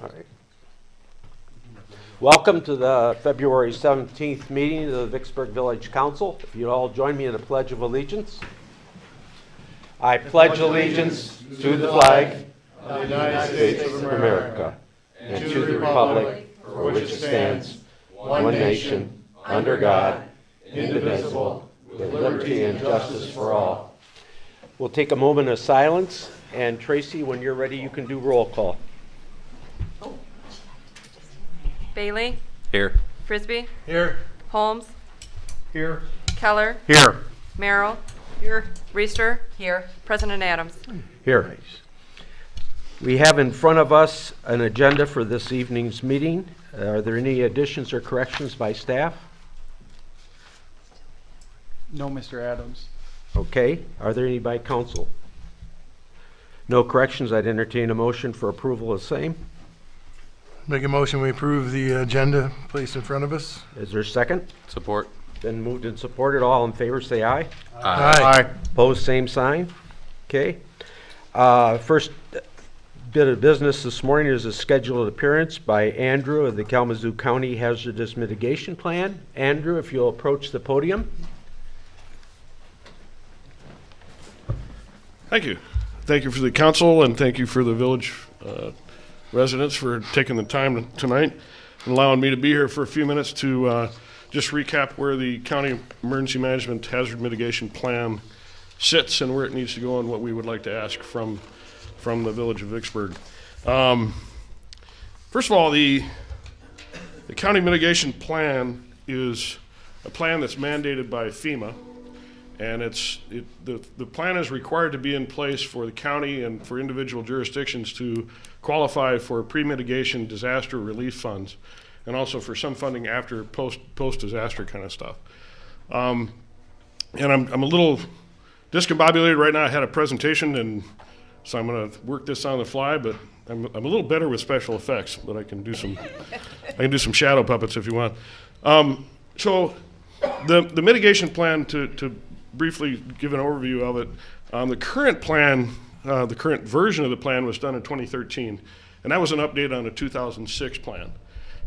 All right. Welcome to the February 17th meeting of the Vicksburg Village Council. If you'd all join me in the Pledge of Allegiance. I pledge allegiance to the flag of the United States of America and to the republic for which it stands, one nation, under God, indivisible, with liberty and justice for all. We'll take a moment of silence, and Tracy, when you're ready, you can do roll call. Bailey? Here. Frisbee? Here. Holmes? Here. Keller? Here. Merrill? Here. Reister? Here. President Adams? Here. We have in front of us an agenda for this evening's meeting. Are there any additions or corrections by staff? No, Mr. Adams. Okay. Are there any by council? No corrections. I'd entertain a motion for approval of same. Make a motion, we approve the agenda placed in front of us. Is there a second? Support. Been moved and supported. All in favor say aye. Aye. Opposed, same sign. Okay. First bit of business this morning is a scheduled appearance by Andrew of the Kalamazoo County Hazardous Mitigation Plan. Andrew, if you'll approach the podium. Thank you. Thank you for the council, and thank you for the village residents for taking the time tonight and allowing me to be here for a few minutes to just recap where the County Emergency Management Hazard Mitigation Plan sits and where it needs to go and what we would like to ask from the village of Vicksburg. First of all, the County Mitigation Plan is a plan that's mandated by FEMA. And the plan is required to be in place for the county and for individual jurisdictions to qualify for pre-mitigation disaster relief funds, and also for some funding after post-disaster kind of stuff. And I'm a little discombobulated right now. I had a presentation, and so I'm going to work this on the fly. But I'm a little better with special effects, but I can do some shadow puppets if you want. So the mitigation plan, to briefly give an overview of it, the current plan, the current version of the plan was done in 2013, and that was an update on a 2006 plan.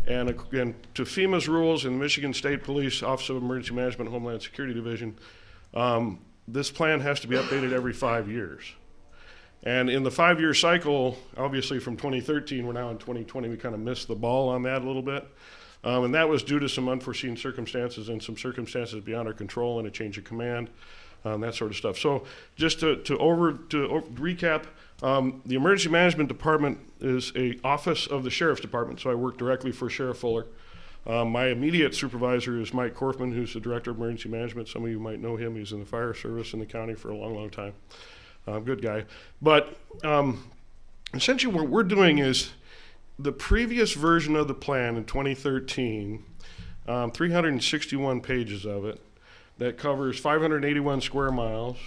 And to FEMA's rules and Michigan State Police Office of Emergency Management Homeland Security Division, this plan has to be updated every 5 years. And in the 5-year cycle, obviously from 2013, we're now in 2020, we kind of missed the ball on that a little bit. And that was due to some unforeseen circumstances and some circumstances beyond our control and a change of command, that sort of stuff. So just to recap, the Emergency Management Department is an office of the Sheriff's Department, so I work directly for Sheriff Fuller. My immediate supervisor is Mike Korfman, who's the Director of Emergency Management. Some of you might know him. He's in the fire service in the county for a long, long time. Good guy. But essentially what we're doing is, the previous version of the plan in 2013, 361 pages of it, that covers 581 square miles,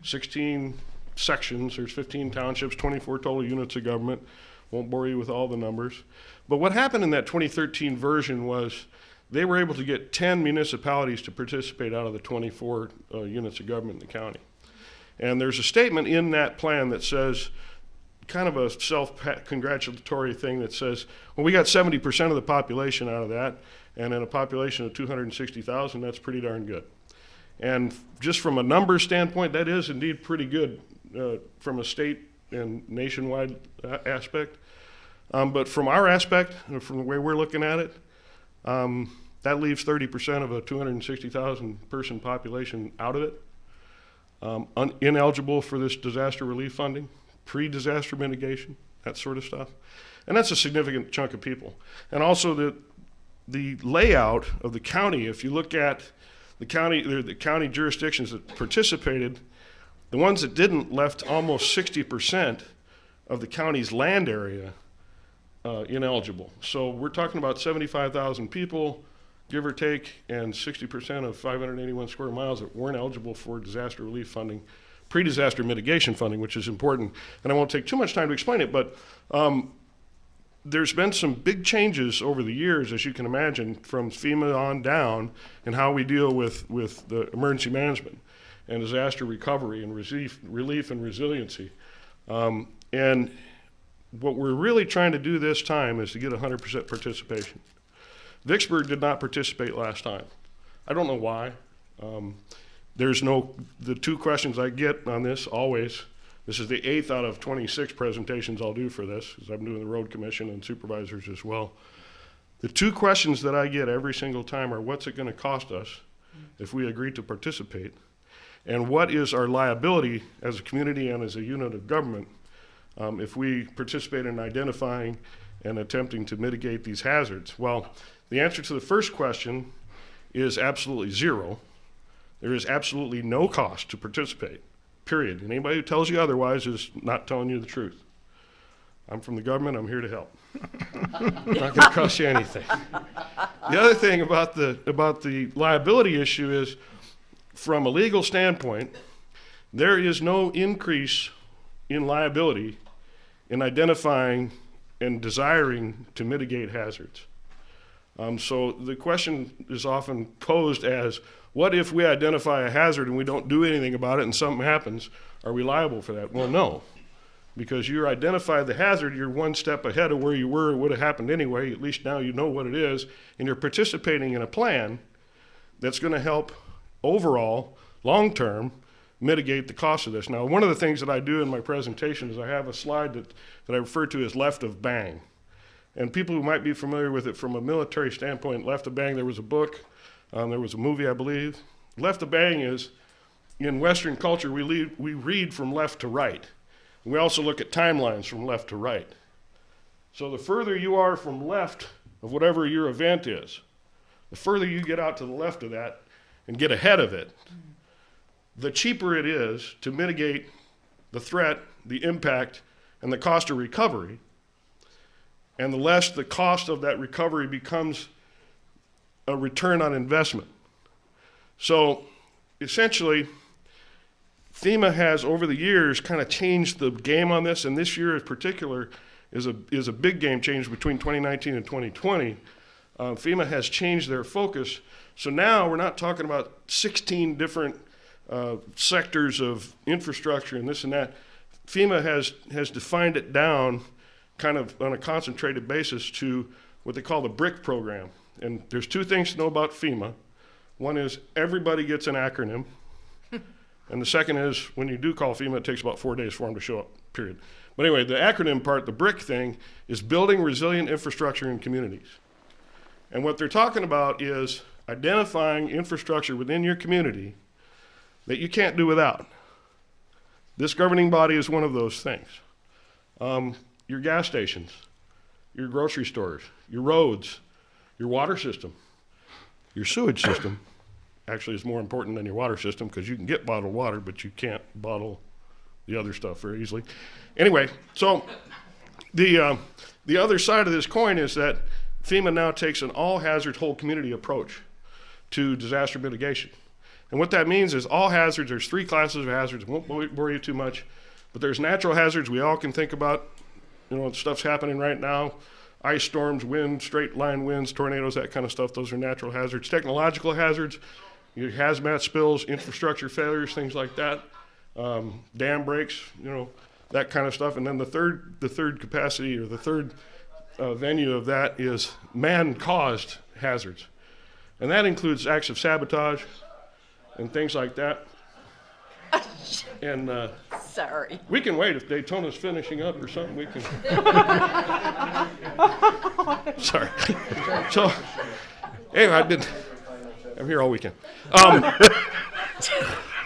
16 sections, there's 15 townships, 24 total units of government. Won't bore you with all the numbers. But what happened in that 2013 version was they were able to get 10 municipalities to participate out of the 24 units of government in the county. And there's a statement in that plan that says, kind of a self-congratulatory thing that says, well, we got 70% of the population out of that, and in a population of 260,000, that's pretty darn good. And just from a numbers standpoint, that is indeed pretty good from a state and nationwide aspect. But from our aspect, from the way we're looking at it, that leaves 30% of a 260,000 person population out of it, ineligible for this disaster relief funding, pre-disaster mitigation, that sort of stuff. And that's a significant chunk of people. And also the layout of the county, if you look at the county jurisdictions that participated, the ones that didn't left almost 60% of the county's land area ineligible. So we're talking about 75,000 people, give or take, and 60% of 581 square miles that weren't eligible for disaster relief funding, pre-disaster mitigation funding, which is important. And I won't take too much time to explain it, but there's been some big changes over the years, as you can imagine, from FEMA on down, in how we deal with the emergency management and disaster recovery and relief and resiliency. And what we're really trying to do this time is to get 100% participation. Vicksburg did not participate last time. I don't know why. The two questions I get on this always, this is the 8th out of 26 presentations I'll do for this, because I'm doing the road commission and supervisors as well. The two questions that I get every single time are, what's it going to cost us if we agree to participate? And what is our liability as a community and as a unit of government if we participate in identifying and attempting to mitigate these hazards? Well, the answer to the first question is absolutely zero. There is absolutely no cost to participate, period. And anybody who tells you otherwise is not telling you the truth. I'm from the government, I'm here to help. Not going to cost you anything. The other thing about the liability issue is, from a legal standpoint, there is no increase in liability in identifying and desiring to mitigate hazards. So the question is often posed as, what if we identify a hazard and we don't do anything about it and something happens? Are we liable for that? Well, no. Because you identified the hazard, you're one step ahead of where you were. It would have happened anyway. At least now you know what it is, and you're participating in a plan that's going to help overall, long-term, mitigate the cost of this. Now, one of the things that I do in my presentation is I have a slide that I refer to as left of bang. And people who might be familiar with it from a military standpoint, left of bang, there was a book, there was a movie, I believe. Left of bang is, in Western culture, we read from left to right. We also look at timelines from left to right. So the further you are from left of whatever your event is, the further you get out to the left of that and get ahead of it, the cheaper it is to mitigate the threat, the impact, and the cost of recovery. And the less the cost of that recovery becomes a return on investment. So essentially, FEMA has, over the years, kind of changed the game on this, and this year in particular is a big game change between 2019 and 2020. FEMA has changed their focus, so now we're not talking about 16 different sectors of infrastructure and this and that. FEMA has defined it down kind of on a concentrated basis to what they call the BRIC program. And there's two things to know about FEMA. One is everybody gets an acronym. And the second is, when you do call FEMA, it takes about 4 days for them to show up, period. But anyway, the acronym part, the BRIC thing, is building resilient infrastructure in communities. And what they're talking about is identifying infrastructure within your community that you can't do without. This governing body is one of those things. Your gas stations, your grocery stores, your roads, your water system, your sewage system, actually is more important than your water system, because you can get bottled water, but you can't bottle the other stuff very easily. Anyway, so the other side of this coin is that FEMA now takes an all hazard whole community approach to disaster mitigation. And what that means is all hazards, there's 3 classes of hazards. I won't bore you too much, but there's natural hazards we all can think about. You know, stuff's happening right now. Ice storms, wind, straight line winds, tornadoes, that kind of stuff. Those are natural hazards. Technological hazards, your hazmat spills, infrastructure failures, things like that. Dam breaks, you know, that kind of stuff. And then the third capacity, or the third venue of that, is man-caused hazards. And that includes acts of sabotage and things like that. And Sorry. we can wait if Daytona's finishing up or something. We can. Sorry. So, anyway, I'm here all weekend.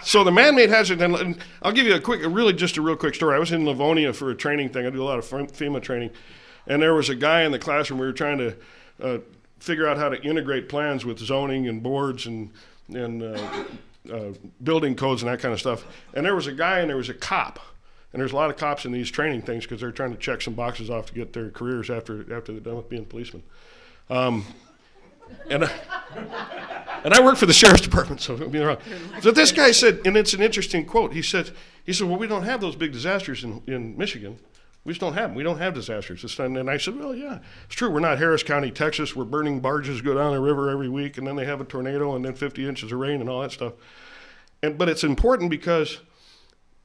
So the man-made hazard, and I'll give you a real quick story. I was in Livonia for a training thing. I do a lot of FEMA training, and there was a guy in the classroom. We were trying to figure out how to integrate plans with zoning and boards and building codes and that kind of stuff. And there was a guy and there was a cop. And there's a lot of cops in these training things because they're trying to check some boxes off to get their careers after they're done with being policemen. And I work for the sheriff's department, so don't be wrong. So this guy said, and it's an interesting quote, he said, well, we don't have those big disasters in Michigan. We just don't have them. We don't have disasters. And I said, well, yeah, it's true. We're not Harris County, Texas, where burning barges go down the river every week, and then they have a tornado, and then 50 inches of rain and all that stuff. But it's important because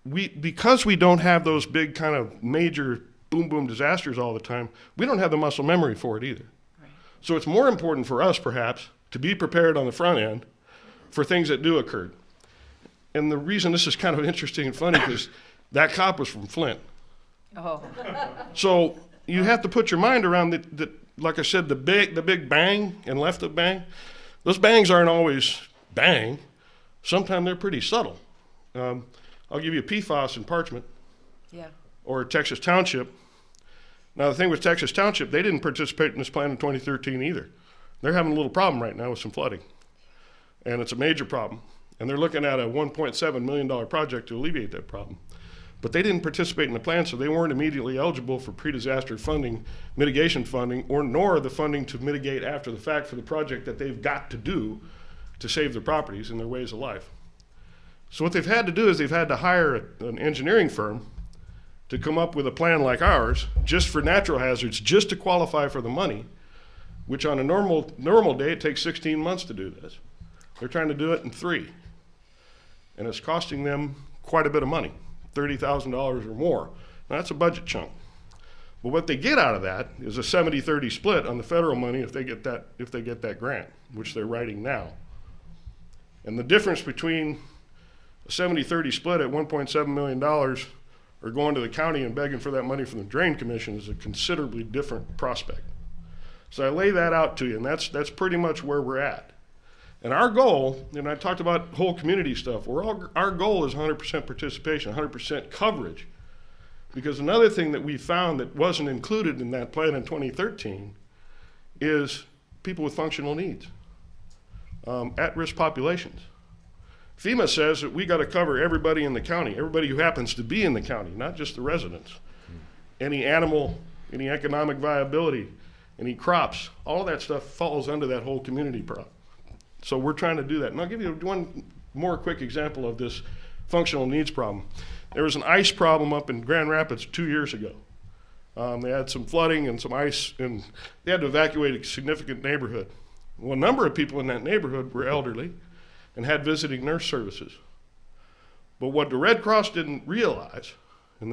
we don't have those big kind of major boom, boom disasters all the time, we don't have the muscle memory for it either. So it's more important for us, perhaps, to be prepared on the front end for things that do occur. And the reason this is kind of interesting and funny is that cop was from Flint. Oh. So you have to put your mind around that, like I said, the big bang and left of bang. Those bangs aren't always bang. Sometimes they're pretty subtle. I'll give you PFAS and Parchment, Yeah. or Texas Township. Now, the thing with Texas Township, they didn't participate in this plan in 2013 either. They're having a little problem right now with some flooding, and it's a major problem. And they're looking at a $1.7 million project to alleviate that problem. But they didn't participate in the plan, so they weren't immediately eligible for pre-disaster funding, mitigation funding, nor the funding to mitigate after the fact for the project that they've got to do to save their properties and their ways of life. So what they've had to do is they've had to hire an engineering firm to come up with a plan like ours, just for natural hazards, just to qualify for the money, which on a normal day, it takes 16 months to do this. They're trying to do it in 3. And it's costing them quite a bit of money, $30,000 or more. Now, that's a budget chunk. But what they get out of that is a 70-30 split on the federal money if they get that grant, which they're writing now. And the difference between a 70-30 split at $1.7 million or going to the county and begging for that money from the Drain Commission is a considerably different prospect. So I lay that out to you, and that's pretty much where we're at. And our goal, and I talked about whole community stuff, our goal is 100% participation, 100% coverage. Because another thing that we found that wasn't included in that plan in 2013 is people with functional needs, at-risk populations. FEMA says that we got to cover everybody in the county, everybody who happens to be in the county, not just the residents. Any animal, any economic viability, any crops, all of that stuff falls under that whole community problem. So we're trying to do that. And I'll give you one more quick example of this functional needs problem. There was an ice problem up in Grand Rapids 2 years ago. They had some flooding and some ice, and they had to evacuate a significant neighborhood. Well, a number of people in that neighborhood were elderly and had visiting nurse services. But what the Red Cross didn't realize, and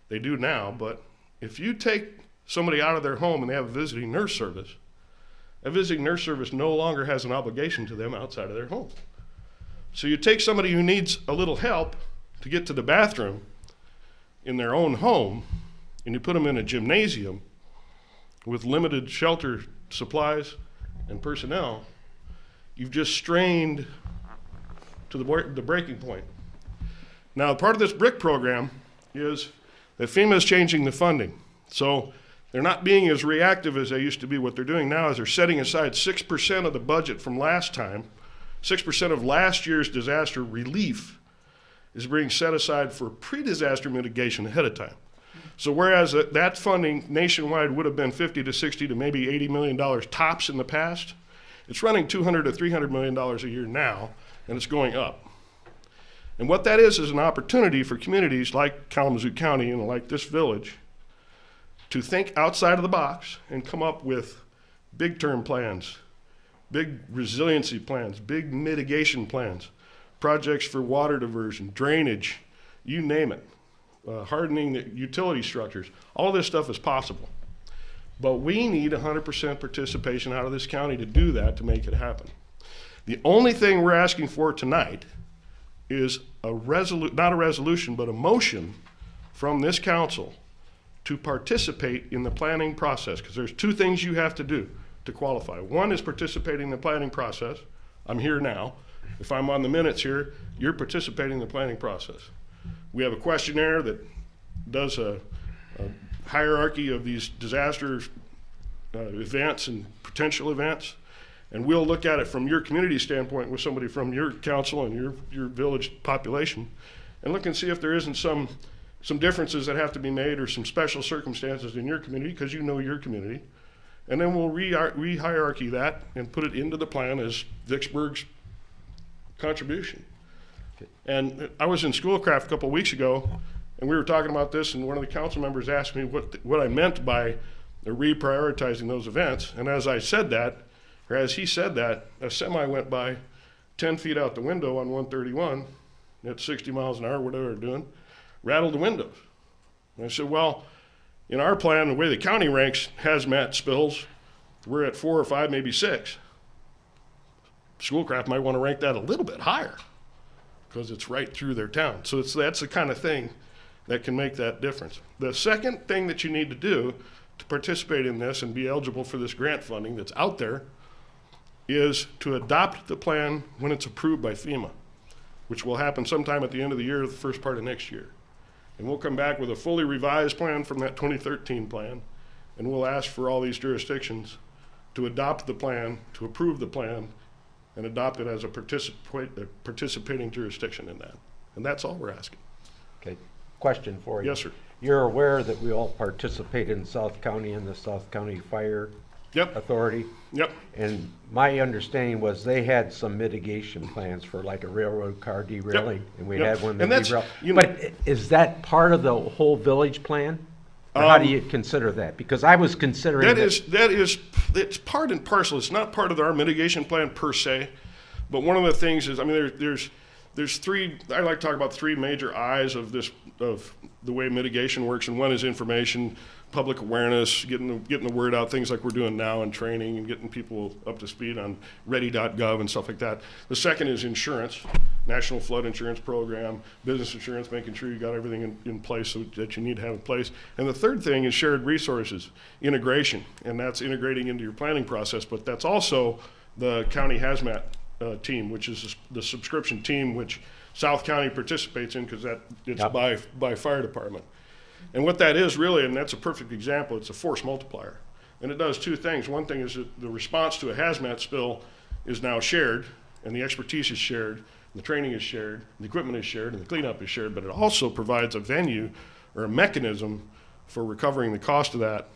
they do now, but if you take somebody out of their home and they have a visiting nurse service, a visiting nurse service no longer has an obligation to them outside of their home. So you take somebody who needs a little help to get to the bathroom in their own home, and you put them in a gymnasium with limited shelter supplies and personnel, you've just strained to the breaking point. Now, part of this BRIC program is that FEMA is changing the funding. So they're not being as reactive as they used to be. What they're doing now is they're setting aside 6% of the budget from last time. 6% of last year's disaster relief is being set aside for pre-disaster mitigation ahead of time. So whereas that funding nationwide would have been $50 to $60 to maybe $80 million tops in the past, it's running $200 to $300 million a year now, and it's going up. And what that is an opportunity for communities like Kalamazoo County and like this village to think outside of the box and come up with big term plans, big resiliency plans, big mitigation plans, projects for water diversion, drainage, you name it, hardening the utility structures. All this stuff is possible. But we need 100% participation out of this county to do that, to make it happen. The only thing we're asking for tonight is not a resolution, but a motion from this council to participate in the planning process, because there's 2 things you have to do to qualify. One is participating in the planning process. I'm here now. If I'm on the minutes here, you're participating in the planning process. We have a questionnaire that does a hierarchy of these disaster events and potential events, and we'll look at it from your community standpoint with somebody from your council and your village population, and look and see if there isn't some differences that have to be made or some special circumstances in your community, because you know your community. And then we'll re-hierarchy that and put it into the plan as Vicksburg's contribution. And I was in Schoolcraft a couple of weeks ago, and we were talking about this, and one of the council members asked me what I meant by reprioritizing those events. And as I said that, or as he said that, a semi went by 10 feet out the window on 131 at 60 miles an hour, whatever they're doing, rattled the windows. And I said, well, In our plan, the way the county ranks hazmat spills, we're at 4 or 5, maybe 6. Schoolcraft might want to rank that a little bit higher because it's right through their town. So that's the kind of thing that can make that difference. The second thing that you need to do to participate in this and be eligible for this grant funding that's out there is to adopt the plan when it's approved by FEMA, which will happen sometime at the end of the year or the first part of next year. And we'll come back with a fully revised plan from that 2013 plan, and we'll ask for all these jurisdictions to adopt the plan, to approve the plan, and adopt it as a participating jurisdiction in that. And that's all we're asking. Okay, question for you. Yes, sir. You're aware that we all participate in South County and the South County Fire Yep, Authority? yep. And my understanding was they had some mitigation plans for like a railroad car derailing, and we Yep. had one And that that's, derailed. you know- But is that part of the whole village plan? Or how do you consider that? Because I was considering It's part and parcel. It's not part of our mitigation plan per se, but one of the things is, I mean, there's three, I like to talk about 3 major eyes of the way mitigation works, and one is information, public awareness, getting the word out, things like we're doing now in training and getting people up to speed on ready.gov and stuff like that. The second is insurance, National Flood Insurance Program, business insurance, making sure you got everything in place that you need to have in place. And the third thing is shared resources, integration, and that's integrating into your planning process, but that's also the county hazmat team, which is the subscription team, which South County participates in because it's Yep. by fire department. And what that is really, and that's a perfect example, it's a force multiplier. And it does 2 things. One thing is that the response to a hazmat spill is now shared, and the expertise is shared, and the training is shared, and the equipment is shared, and the cleanup is shared, but it also provides a venue or a mechanism for recovering the cost of that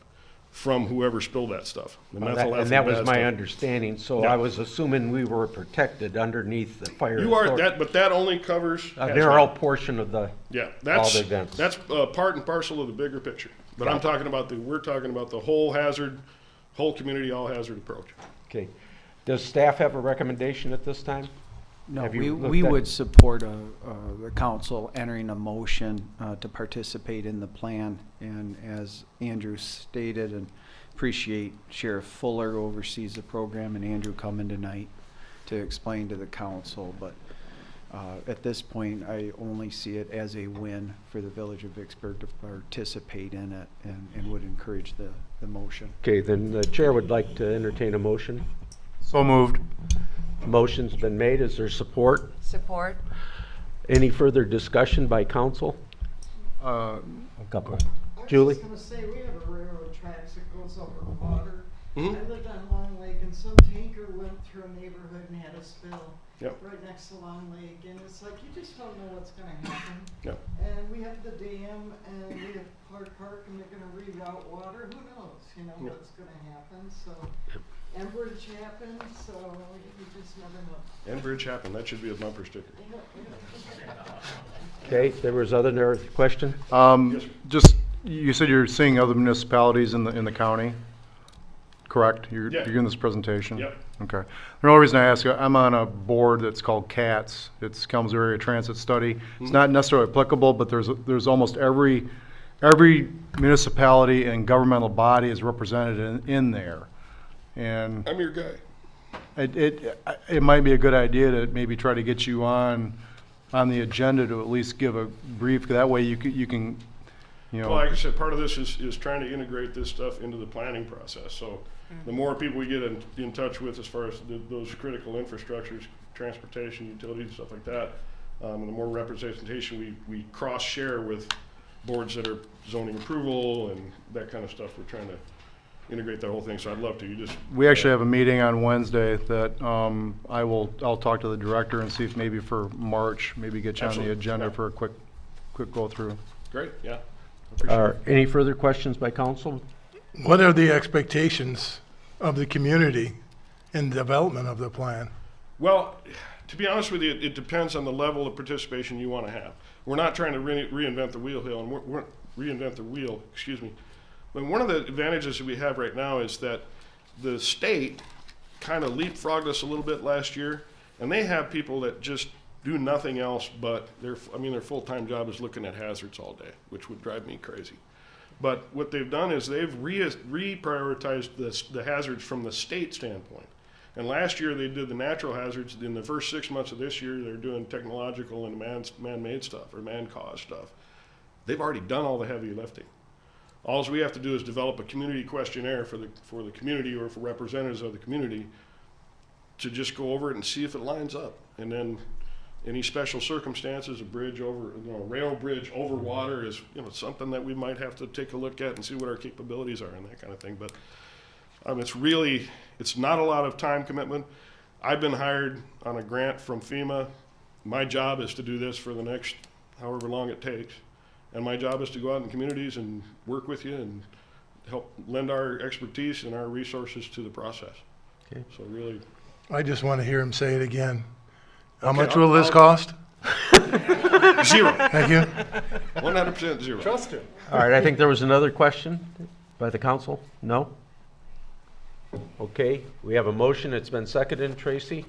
from whoever spilled that stuff. The methyl and that was ethyl my stuff. understanding, so Yeah. I was assuming we were protected underneath the fire. You are, authority. but that only covers A hazmat. narrow portion of the, Yeah, all the events. that's part and parcel of the bigger picture. But I'm talking about we're talking about the whole hazard, whole community all hazard approach. okay. Does staff have a recommendation at this time? No, Have you we looked at- would support the council entering a motion to participate in the plan. And as Andrew stated, and appreciate Sheriff Fuller oversees the program, and Andrew coming tonight to explain to the council. But at this point, I only see it as a win for the village of Vicksburg to participate in it, and would encourage the motion. Okay, then the chair would like to entertain a motion. So moved. Motion's been made. Is there support? Support. Any further discussion by council? Uh, A couple. I Julie? was just gonna say, we have a railroad tracks that goes over the water. Mhm. I lived on Long Lake, and some tanker went through a neighborhood and had a spill. Yep. Right next to Long Lake, and it's like, you just don't know what's gonna happen. Yep. And we have the dam, and we have Clark Park, and they're gonna reroute water, who knows, you know, Yep. what's gonna happen, so. Enbridge happened, so you just never know. Enbridge happened, that should be a bumper sticker. Okay, there was other question? Just, you said you're seeing other municipalities in the county, correct? You're Yeah. doing this presentation? Yep. Okay. The only reason I ask you, I'm on a board that's called CATS. It's Kalamazoo Area Transit Study. It's not necessarily applicable, but there's almost every municipality and governmental body is represented in there. And I'm your guy. it might be a good idea to maybe try to get you on the agenda to at least give a brief, that way you can, Well, like I said, part of this is trying to integrate this stuff into the planning process. So the more people we get in touch with as far as those critical infrastructures, transportation, utilities, stuff like that, and the more representation we cross-share with boards that are zoning approval and that kind of stuff, we're trying to integrate that whole thing. So I'd love to. We actually have a meeting on Wednesday that I'll talk to the director and see if maybe for March, maybe get you on the Absolutely. agenda Yeah. for a quick go through. Great, yeah. Appreciate it. Any further questions by council? What are the expectations of the community in the development of the plan? Well, to be honest with you, it depends on the level of participation you want to have. We're not trying to reinvent the wheel here, and we're reinvent the wheel, excuse me. But one of the advantages that we have right now is that the state kind of leapfrogged us a little bit last year, and they have people that just do nothing else but their full-time job is looking at hazards all day, which would drive me crazy. But what they've done is they've reprioritized the hazards from the state standpoint. And last year they did the natural hazards. In the first 6 months of this year, they're doing technological and man-made stuff or man-caused stuff. They've already done all the heavy lifting. All we have to do is develop a community questionnaire for the community or for representatives of the community to just go over it and see if it lines up. And then any special circumstances, a bridge over, rail bridge over water is, something that we might have to take a look at and see what our capabilities are and that kind of thing. But it's not a lot of time commitment. I've been hired on a grant from FEMA. My job is to do this for the next however long it takes. And my job is to go out in communities and work with you and help lend our expertise and our resources to the process. Okay. So really. I just want to hear him say it again. How Okay, much will this cost? Zero. Thank you. 100% zero. Trust him. All right, I think there was another question by the council. No? Okay, we have a motion. It's been seconded, Tracy.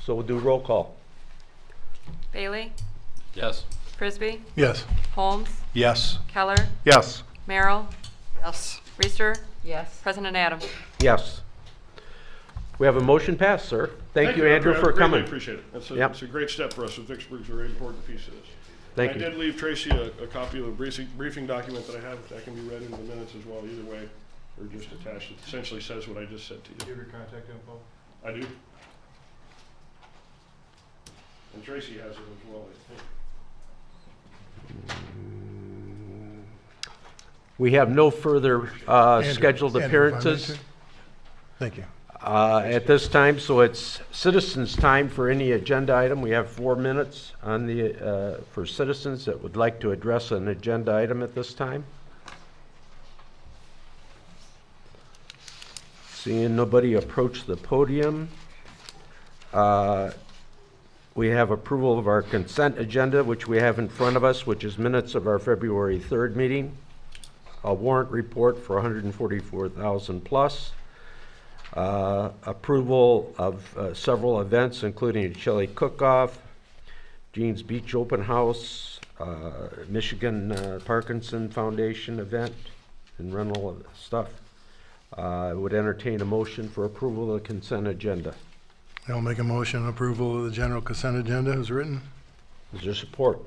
So we'll do roll call. Bailey? Yes. Frisbee? Yes. Holmes? Yes. Keller? Yes. Merrill? Yes. Reister? Yes. President Adams? Yes. We have a motion passed, sir. Thank you, Andrew, I for greatly coming. appreciate it. Yep. It's a great step for us. Vicksburg's a very important piece of this. Thank I you. did leave Tracy a copy of the briefing document that I have. That can be read in the minutes as well, either way, or just attached. It essentially says what I just said to you. Do you have your contact info? I do. And Tracy has it as well, I think. We have no further Andrew, scheduled Andrew, if I may, appearances sir. Thank you. at this time, so it's citizens' time for any agenda item. We have 4 minutes on the for citizens that would like to address an agenda item at this time. Seeing nobody approach the podium, we have approval of our consent agenda, which we have in front of us, which is minutes of our February 3rd meeting, a warrant report for $144,000 plus, approval of several events, including a chili cook-off, Jean's Beach Open House, Michigan Parkinson Foundation event, and rental of stuff. I would entertain a motion for approval of the consent agenda. I'll make a motion approval of the general consent agenda as written. Is there support?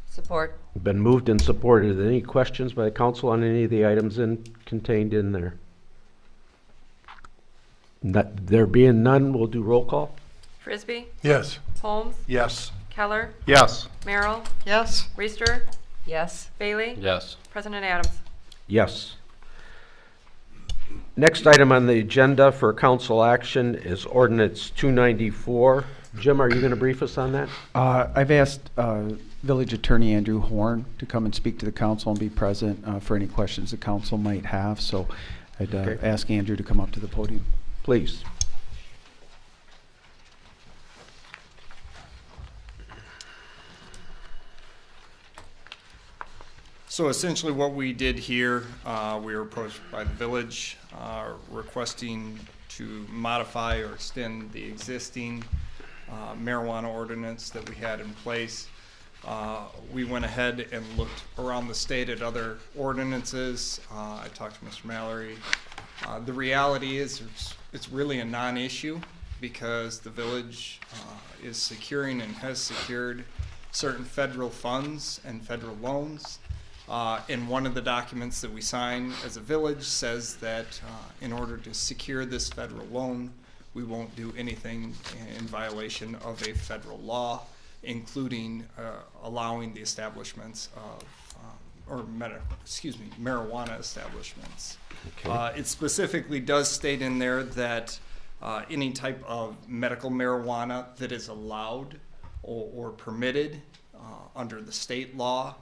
Support. Been moved and supported. Any questions by the council on any of the items contained in there? There being none, we'll do roll call. Frisbee? Yes. Holmes? Yes. Keller? Yes. Merrill? Yes. Reister? Yes. Bailey? Yes. President Adams? Yes. Next item on the agenda for council action is ordinance 294. Jim, are you going to brief us on that? I've asked Village Attorney Andrew Horn to come and speak to the council and be present for any questions the council might have. So I'd Okay. ask Andrew to come up to the podium. Please. So essentially what we did here, we were approached by the village requesting to modify or extend the existing marijuana ordinance that we had in place. We went ahead and looked around the state at other ordinances. I talked to Mr. Mallory. The reality is it's really a non-issue because the village is securing and has secured certain federal funds and federal loans. And one of the documents that we sign as a village says that in order to secure this federal loan, we won't do anything in violation of a federal law, including allowing the establishments of, marijuana establishments. Okay. It specifically does state in there that any type of medical marijuana that is allowed or permitted under the state law,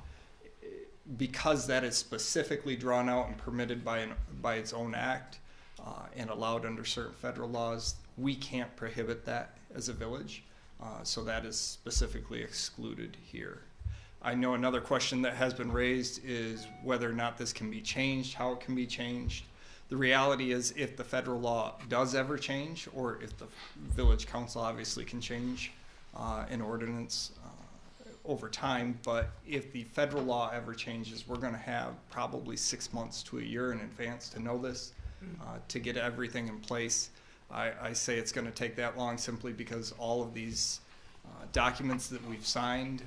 because that is specifically drawn out and permitted by its own act and allowed under certain federal laws, we can't prohibit that as a village. So that is specifically excluded here. I know another question that has been raised is whether or not this can be changed, how it can be changed. The reality is if the federal law does ever change, or if the village council obviously can change an ordinance over time, but if the federal law ever changes, we're gonna have probably 6 months to a year in advance to know this, to get everything in place. I say it's gonna take that long simply because all of these documents that we've signed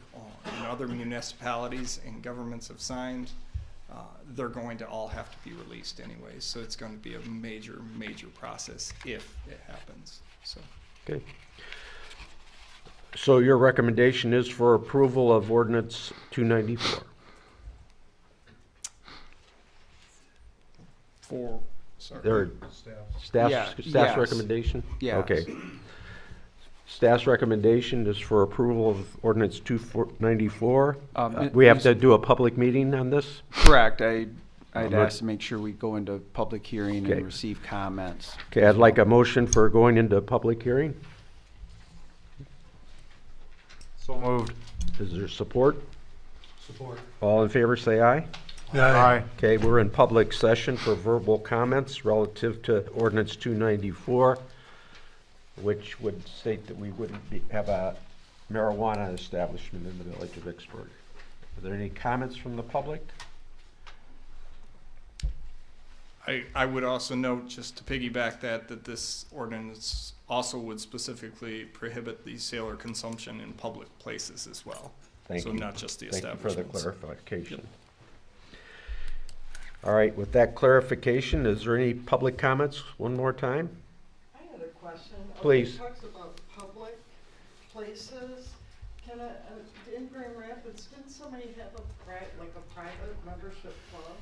and other municipalities and governments have signed, they're going to all have to be released anyway. So it's going to be a major, major process if it happens. So. Okay. So your recommendation is for approval of ordinance 294? There, Yeah, staff's yes. recommendation? Yes. Okay. Staff's recommendation is for approval of ordinance 294. We have to do a public meeting on this? Correct. I'd Right. ask to make sure we go into public hearing Okay. and receive comments. Okay, I'd like a motion for going into public hearing. So moved. Is there support? Support. All in favor, say aye. Aye. Okay, we're in public session for verbal comments relative to ordinance 294, which would state that we wouldn't have a marijuana establishment in the village of Vicksburg. Are there any comments from the public? I would also note, just to piggyback that this ordinance also would specifically prohibit the sale or consumption in public places as well. Thank So you. not just the Thank you for the establishments. clarification. All right, with that clarification, is there any public comments one more time? I had a question. Please. It talks about public places. Can in Grand Rapids, didn't somebody have like a private membership club?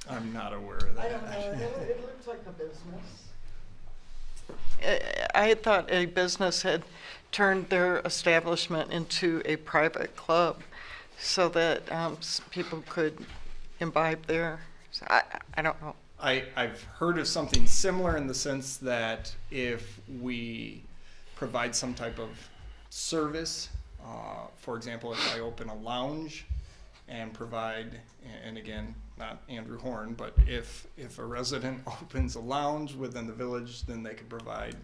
I'm not aware of I that. don't know, it looks like a business. I thought a business had turned their establishment into a private club so that people could imbibe there. So I don't know. I've heard of something similar in the sense that if we provide some type of service, for example, if I open a lounge and provide, and again, not Andrew Horn, but if a resident opens a lounge within the village, then they can provide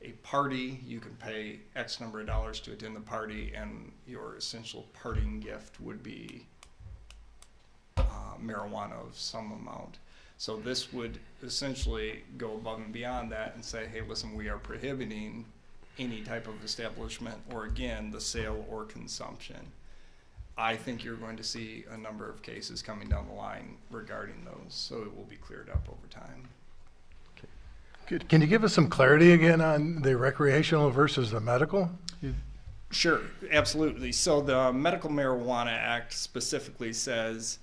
a party. You can pay X number of dollars to attend the party, and your essential parting gift would be marijuana of some amount. So this would essentially go above and beyond that and say, hey, listen, we are prohibiting any type of establishment or, again, the sale or consumption. I think you're going to see a number of cases coming down the line regarding those, so it will be cleared up over time. Can you give us some clarity again on the recreational versus the medical? Sure, absolutely. So the Medical Marijuana Act specifically says,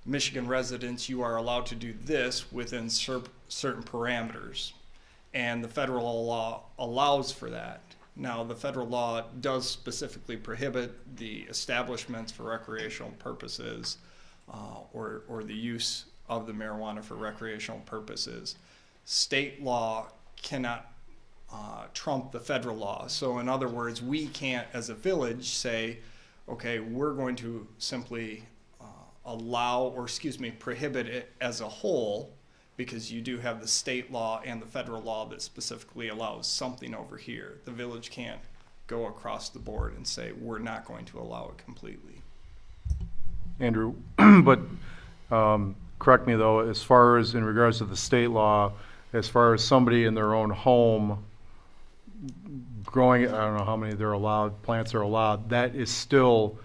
Michigan residents, you are allowed to do this within certain parameters, and the federal law allows for that. Now, the federal law does specifically prohibit the establishments for recreational purposes or the use of the marijuana for recreational purposes. State law cannot trump the federal law. So in other words, we can't, as a village, say, okay, we're going to simply prohibit it as a whole, because you do have the state law and the federal law that specifically allows something over here. The village can't go across the board and say, we're not going to allow it completely. Andrew, but correct me though, as far as in regards to the state law, as far as somebody in their own home growing, I don't know how many they're allowed, plants are allowed, that is still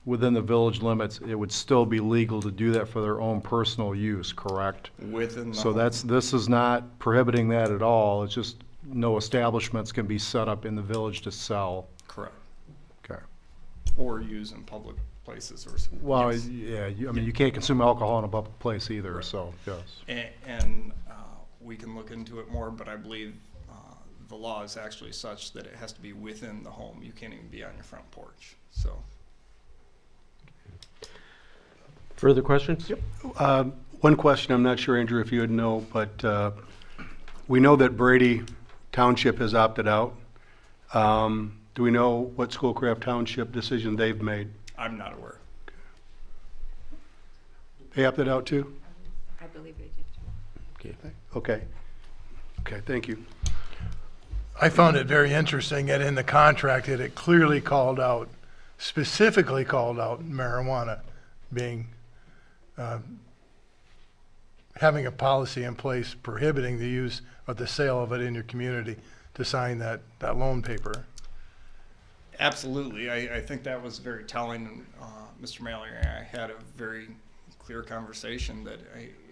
within the village limits. It would still be legal to do that for their own personal use, correct? Within the So this is not prohibiting that at all. It's just no establishments can be set up in the village to sell. correct, Okay. or use in public places or. Well, yes. yeah, I mean, you can't consume alcohol in a public place either, so, yes. And we can look into it more, but I believe the law is actually such that it has to be within the home. You can't even be on your front porch, so. Further questions? Yep. One question, I'm not sure, Andrew, if you would know, but we know that Brady Township has opted out. Do we know what Schoolcraft Township decision they've made? I'm not aware. They opted out too? I believe they did. Okay. Okay. Okay, thank you. I found it very interesting that in the contract, it clearly called out specifically called out marijuana being, having a policy in place prohibiting the use or the sale of it in your community to sign that loan paper. Absolutely. I think that was very telling. And, Mr. Mallory and I had a very clear conversation that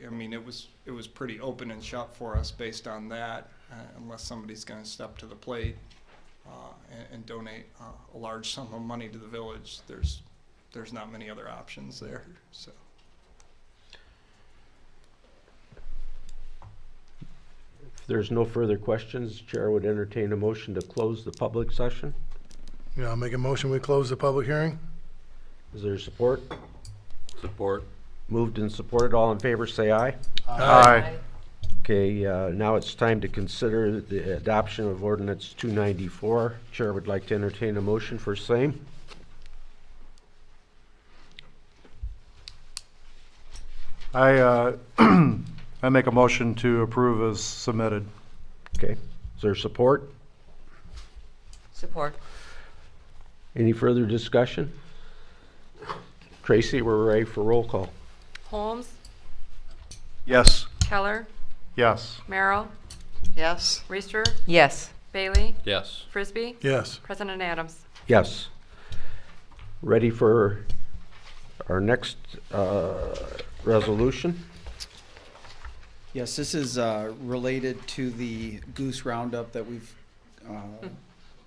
I mean, it was pretty open and shut for us based on that, unless somebody's going to step to the plate and donate a large sum of money to the village. There's not many other options there. So. If there's no further questions, Chair would entertain a motion to close the public session. Yeah, I'll make a motion, we close the public hearing. Is there support? Support. Moved and supported. All in favor, say aye. Aye. Okay, now it's time to consider the adoption of ordinance 294. Chair would like to entertain a motion for same. I make a motion to approve as submitted. Okay, is there support? Support. Any further discussion? Tracy, we're ready for roll call. Holmes, Yes. Keller, Yes. Merrill, Yes. Reister, Yes. Bailey, Yes. Frisbee, Yes. President Adams. Yes. Ready for our next resolution? Yes, this is related to the goose roundup that we've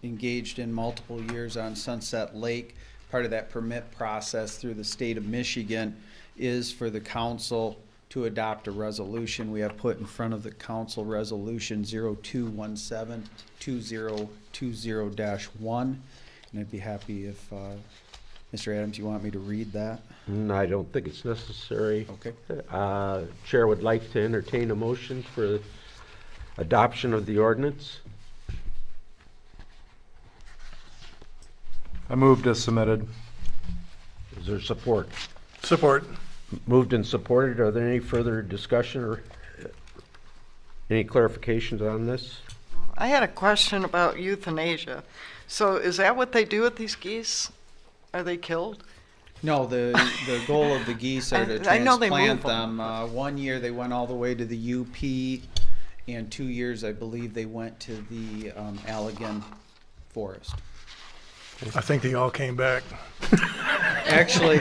engaged in multiple years on Sunset Lake. Part of that permit process through the state of Michigan is for the council to adopt a resolution. We have put in front of the council resolution 0217-2020-1. And I'd be happy if, Mr. Adams, you want me to read that? I don't think it's necessary. Okay. Chair would like to entertain a motion for adoption of the ordinance. I moved as submitted. Is there support? Support. Moved and supported. Are there any further discussion or any clarifications on this? I had a question about euthanasia. So is that what they do with these geese? Are they killed? No, the goal of the geese are to I know they transplant move them. them. 1 year they went all the way to the UP, and 2 years I believe they went to the Allegan Forest. I think they all came back. Actually,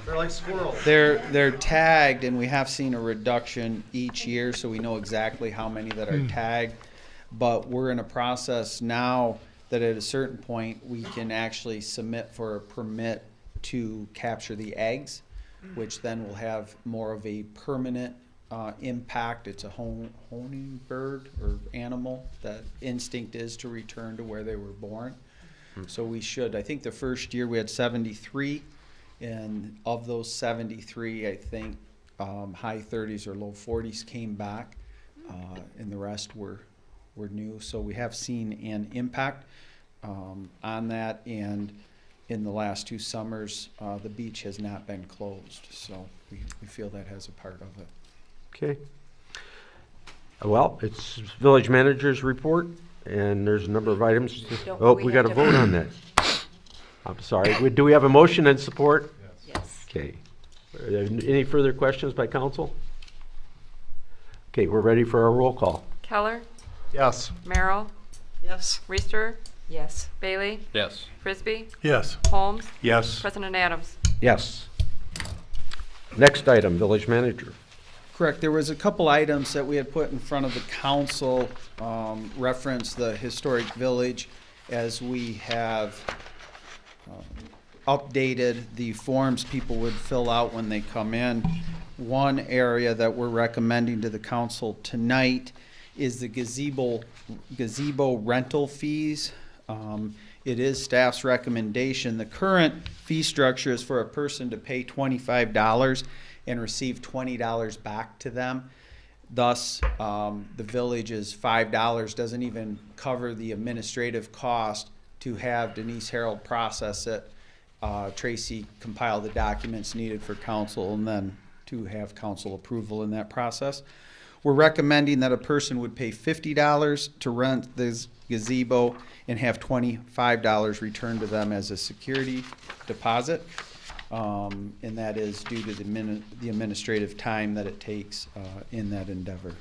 They're like squirrels. they're tagged, and we have seen a reduction each year, so we know exactly how many that are tagged. But we're in a process now that at a certain point we can actually submit for a permit to capture the eggs, which then will have more of a permanent impact. It's a honing bird or animal. That instinct is to return to where they were born. So we should. I think the first year we had 73, and of those 73, I think high 30s or low 40s came back, and the rest were new. So we have seen an impact on that, and in the last 2 summers, the beach has not been closed. So we feel that has a part of it. Okay. Well, it's village manager's report, and there's a number of items. Oh, we got to vote on that. I'm sorry. Do we have a motion and support? Yes. Okay. Are there any further questions by council? Okay, we're ready for our roll call. Keller, Yes. Merrill, Yes. Reister, Yes. Bailey, Yes. Frisbee, Yes. Holmes, Yes. President Adams. Yes. Next item, village manager. Correct. There was a couple items that we had put in front of the council, reference the historic village, as we have updated the forms people would fill out when they come in. One area that we're recommending to the council tonight is the gazebo rental fees. It is staff's recommendation. The current fee structure is for a person to pay $25 and receive $20 back to them. Thus, the village's $5 doesn't even cover the administrative cost to have Denise Harold process it, Tracy compile the documents needed for council, and then to have council approval in that process. we're recommending that a person would pay $50 to rent this gazebo and have $25 returned to them as a security deposit. And that is due to the administrative time that it takes in that endeavor.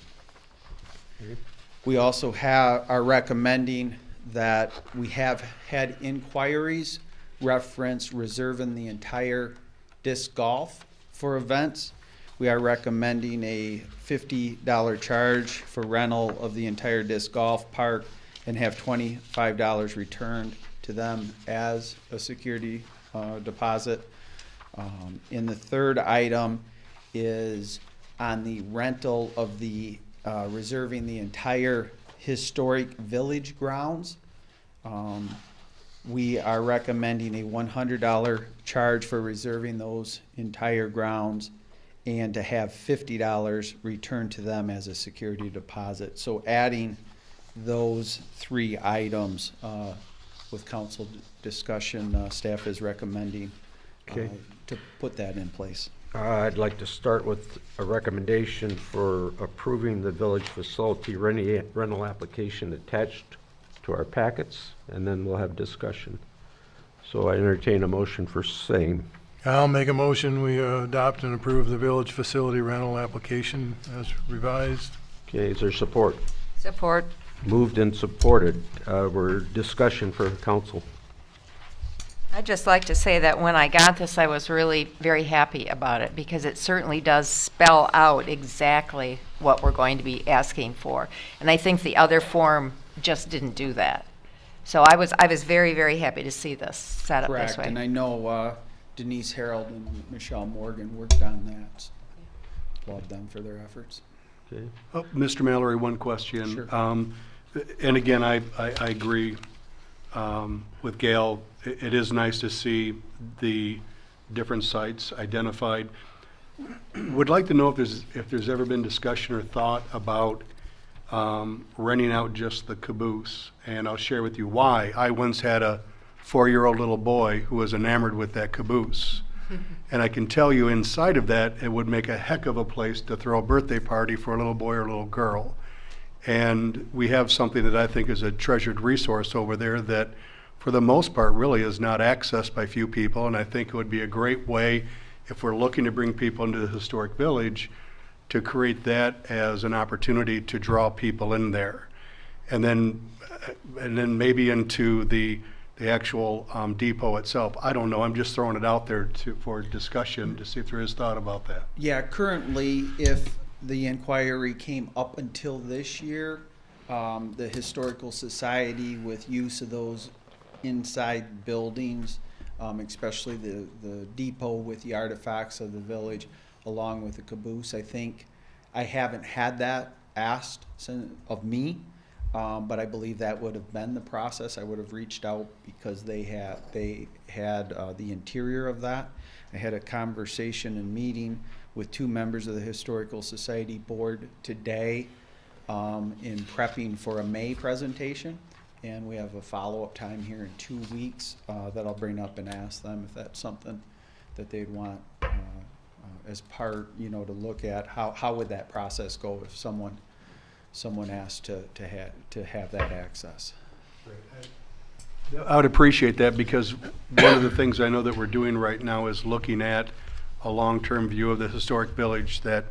We also are recommending that we have had inquiries reference reserving the entire disc golf for events. We are recommending a $50 charge for rental of the entire disc golf park and have $25 returned to them as a security deposit. And the third item is on the rental of the reserving the entire historic village grounds. We are recommending a $100 charge for reserving those entire grounds and to have $50 returned to them as a security deposit. So adding those three items with council discussion, staff is recommending to put that in place. I'd like to start with a recommendation for approving the village facility rental application attached to our packets, and then we'll have discussion. So I entertain a motion for same. I'll make a motion, we adopt and approve the village facility rental application as revised. Okay, is there support? Support. Moved and supported. We're discussion for council. I'd just like to say that when I got this, I was really very happy about it because it certainly does spell out exactly what we're going to be asking for. And I think the other form just didn't do that. So I was very, very happy to see this set up this way. And I know Denise Harold and Michelle Morgan worked on that. Love them for their efforts. Okay. Oh, Mr. Mallory, one question. Sure. And again, I agree with Gail. It is nice to see the different sites identified. Would like to know if there's ever been discussion or thought about renting out just the caboose. And I'll share with you why. I once had a 4-year-old little boy who was enamored with that caboose. And I can tell you inside of that, it would make a heck of a place to throw a birthday party for a little boy or a little girl. And we have something that I think is a treasured resource over there that, for the most part, really is not accessed by few people. And I think it would be a great way, if we're looking to bring people into the historic village, to create that as an opportunity to draw people in there. And then maybe into the actual depot itself. I don't know. I'm just throwing it out there for discussion to see if there is thought about that. Yeah, currently, if the inquiry came up until this year, the Historical Society, with use of those inside buildings, especially the depot with the artifacts of the village, along with the caboose, I think I haven't had that asked of me, but I believe that would have been the process. I would have reached out because they had the interior of that. I had a conversation and meeting with 2 members of the Historical Society board today in prepping for a May presentation. And we have a follow-up time here in 2 weeks that I'll bring up and ask them if that's something that they'd want as part, to look at. How would that process go if someone asked to have that access? I would appreciate that, because one of the things I know that we're doing right now is looking at a long-term view of the historic village that,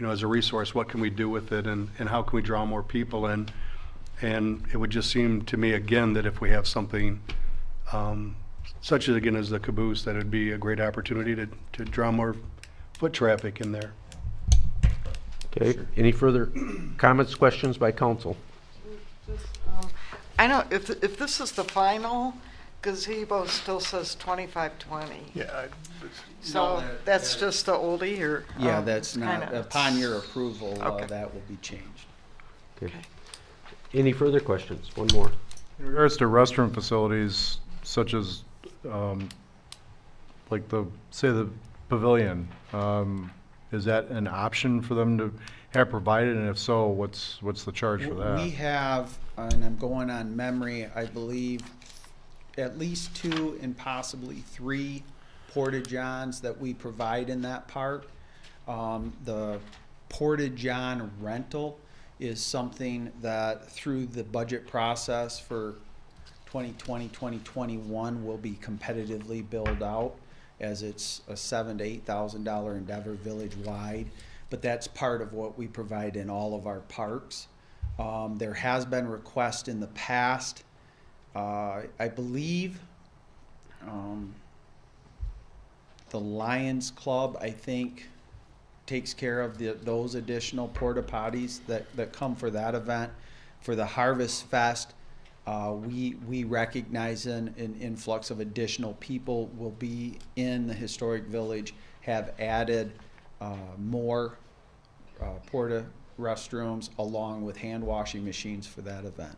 as a resource, what can we do with it, and how can we draw more people in? And it would just seem to me, again, that if we have something such as, again, as the caboose, that it'd be a great opportunity to draw more foot traffic in there. Okay, any further comments, questions by council? I know, if this is the final, gazebo still says 2520. Yeah, So that's just the oldie, or? Yeah, that's not, kinda- upon your approval, Okay. that will be changed. Okay. Any further questions? One more. In regards to restroom facilities, such as, like the pavilion, is that an option for them to have provided? And if so, what's the charge for that? We have, and I'm going on memory, I believe, at least 2 and possibly 3 porta-johns that we provide in that part. The Porta-John rental is something that through the budget process for 2020, 2021 will be competitively billed out, as it's a $7,000 to $8,000 endeavor village-wide. But that's part of what we provide in all of our parks. There has been request in the past, I believe, the Lions Club, I think, takes care of those additional porta potties that come for that event. For the Harvest Fest, we recognize an influx of additional people will be in the historic village, have added more porta restrooms along with hand washing machines for that event.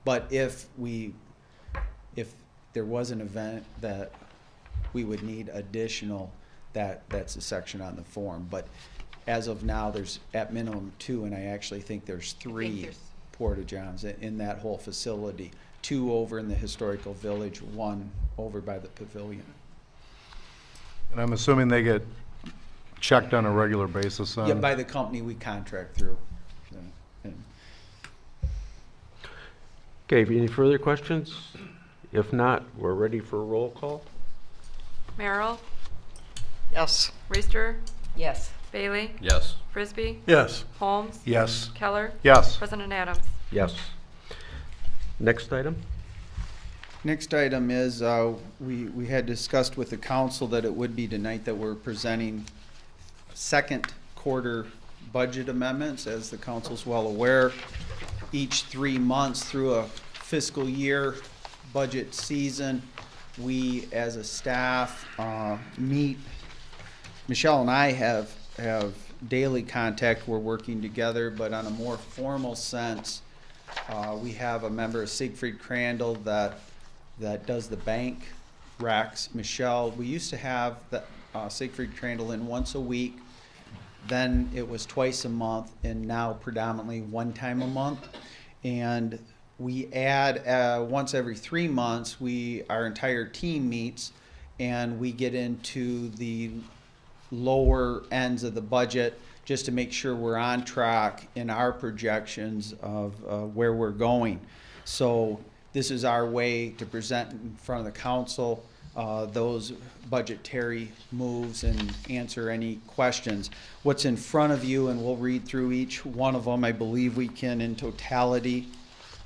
But if there was an event that we would need additional, that's a section on the form. But as of now, there's at minimum 2, and I actually think there's 3 porta-johns in that whole facility. 2 over in the historical village, 1 over by the pavilion. And I'm assuming they get checked on a regular basis then? Yeah, by the company we contract through. Okay, any further questions? If not, we're ready for a roll call. Merrill, Yes. Reister, Yes. Bailey, Yes. Frisbee, Yes. Holmes, Yes. Keller, Yes. President Adams. Yes. Next item? Next item is, we had discussed with the council that it would be tonight that we're presenting second quarter budget amendments. As the council's well aware, each 3 months through a fiscal year budget season, we as a staff meet. Michelle and I have daily contact. We're working together, but on a more formal sense, we have a member of Siegfried Crandall that does the bank recs. Michelle, we used to have Siegfried Crandall in once a week. Then it was twice a month, and now predominantly 1 time a month. And we add once every 3 months. Our entire team meets, and we get into the lower ends of the budget just to make sure we're on track in our projections of where we're going. So this is our way to present in front of the council those budgetary moves and answer any questions. What's in front of you, and we'll read through each one of them. I believe we can, in totality,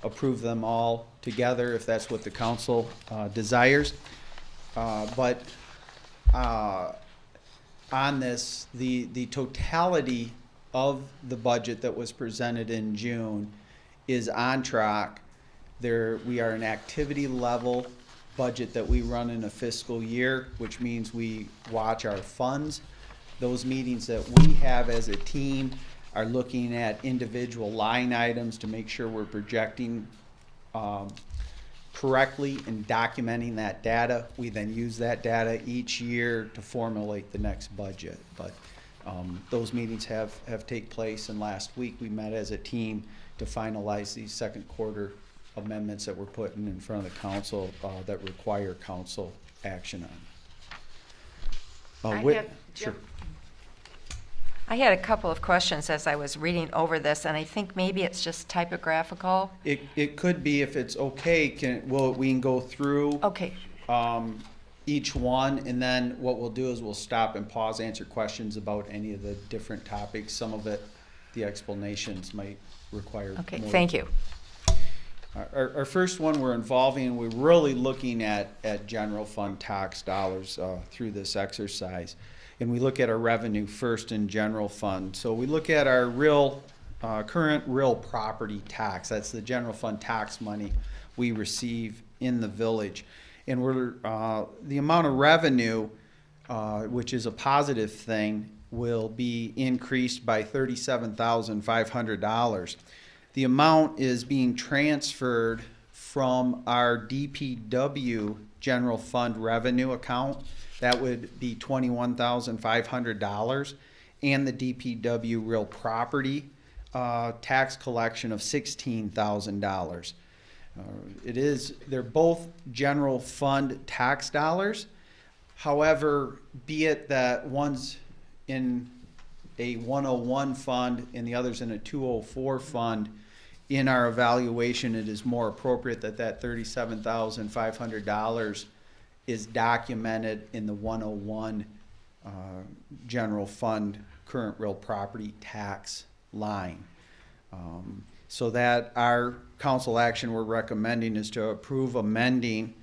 approve them all together if that's what the council desires. But on this, the totality of the budget that was presented in June is on track. We are an activity level budget that we run in a fiscal year, which means we watch our funds. Those meetings that we have as a team are looking at individual line items to make sure we're projecting correctly and documenting that data. We then use that data each year to formulate the next budget. But those meetings have taken place, and last week we met as a team to finalize these second quarter amendments that we're putting in front of the council that require council action on. Sure. I had a couple of questions as I was reading over this, and I think maybe it's just typographical. It could be, if it's okay, we can go through Okay. each one, and then what we'll do is we'll stop and pause, answer questions about any of the different topics. Some of it, the explanations might require Okay, more. thank you. Our first one we're involving, we're really looking at general fund tax dollars through this exercise. And we look at our revenue first in general fund. So we look at our current real property tax. That's the general fund tax money we receive in the village. And the amount of revenue, which is a positive thing, will be increased by $37,500. The amount is being transferred from our DPW general fund revenue account. That would be $21,500, and the DPW real property tax collection of $16,000. They're both general fund tax dollars. However, be it that one's in a 101 fund and the other's in a 204 fund, in our evaluation, it is more appropriate that that $37,500 is documented in the 101 general fund current real property tax line. So that our council action we're recommending is to approve amending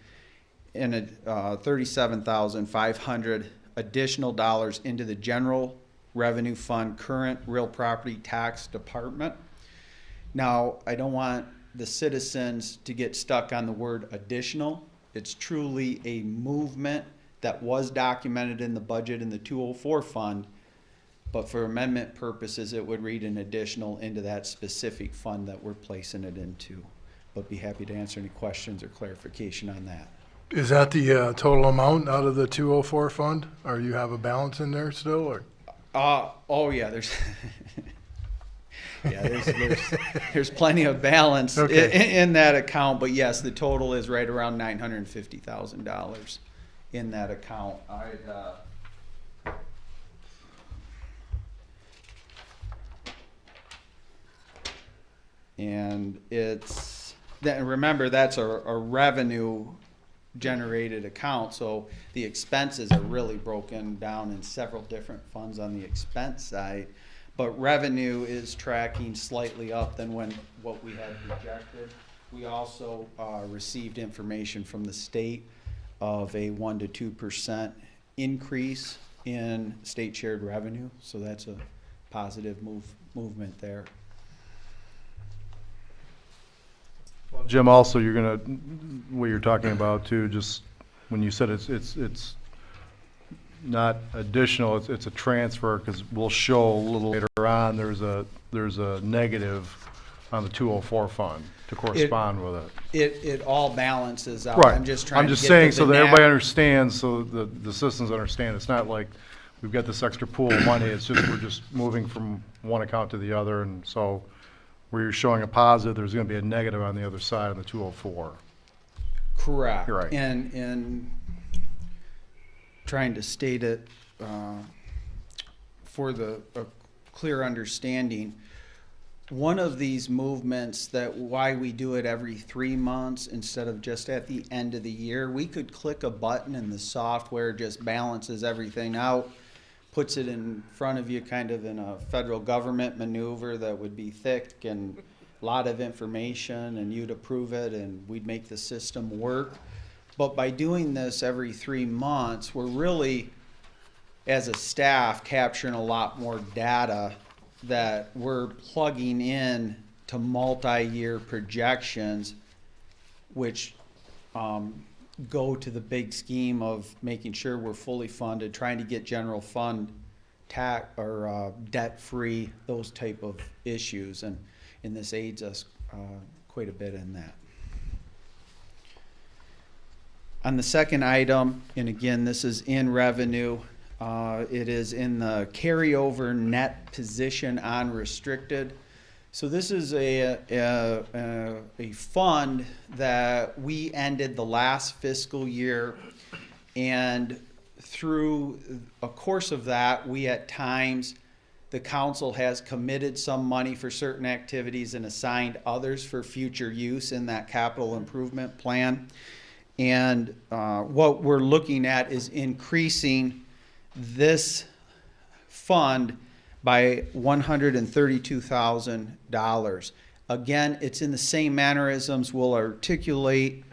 in a $37,500 additional dollars into the general revenue fund current real property tax department. Now, I don't want the citizens to get stuck on the word additional. It's truly a movement that was documented in the budget in the 204 fund, but for amendment purposes, it would read an additional into that specific fund that we're placing it into. But be happy to answer any questions or clarification on that. Is that the total amount out of the 204 fund? Or you have a balance in there still, or? Oh yeah, there's there's plenty of balance in that account, but yes, the total is right around $950,000 in that account. And it's remember that's a revenue generated account, so the expenses are really broken down in several different funds on the expense side, but revenue is tracking slightly up than what we had projected. We also received information from the state of a 1 to 2% increase in state shared revenue, so that's a positive movement there. Jim, also, you're gonna, what you're talking about too, just when you said it's not additional, it's a transfer, because we'll show a little later on, there's a negative on the 204 fund to correspond with it. It all balances out. Right. I'm just trying to get saying to so the that everybody understands, so the citizens understand, it's not like we've got this extra pool of money, it's just, we're just moving from one account to the other, and so where you're showing a positive, there's going to be a negative on the other side on the 204. Correct. You're right. And trying to state it for a clear understanding, one of these movements that why we do it every 3 months instead of just at the end of the year, we could click a button and the software just balances everything out, puts it in front of you kind of in a federal government maneuver that would be thick and a lot of information, and you'd approve it and we'd make the system work. But by doing this every 3 months, we're really, as a staff, capturing a lot more data that we're plugging in to multi-year projections, which go to the big scheme of making sure we're fully funded, trying to get general fund tax or debt-free, those type of issues, and this aids us quite a bit in that. On the second item, and again, this is in revenue, it is in the carryover net position unrestricted. So this is a fund that we ended the last fiscal year, and through a course of that, we at times, the council has committed some money for certain activities and assigned others for future use in that capital improvement plan. And what we're looking at is increasing this fund by $132,000. Again, it's in the same mannerisms. We'll articulate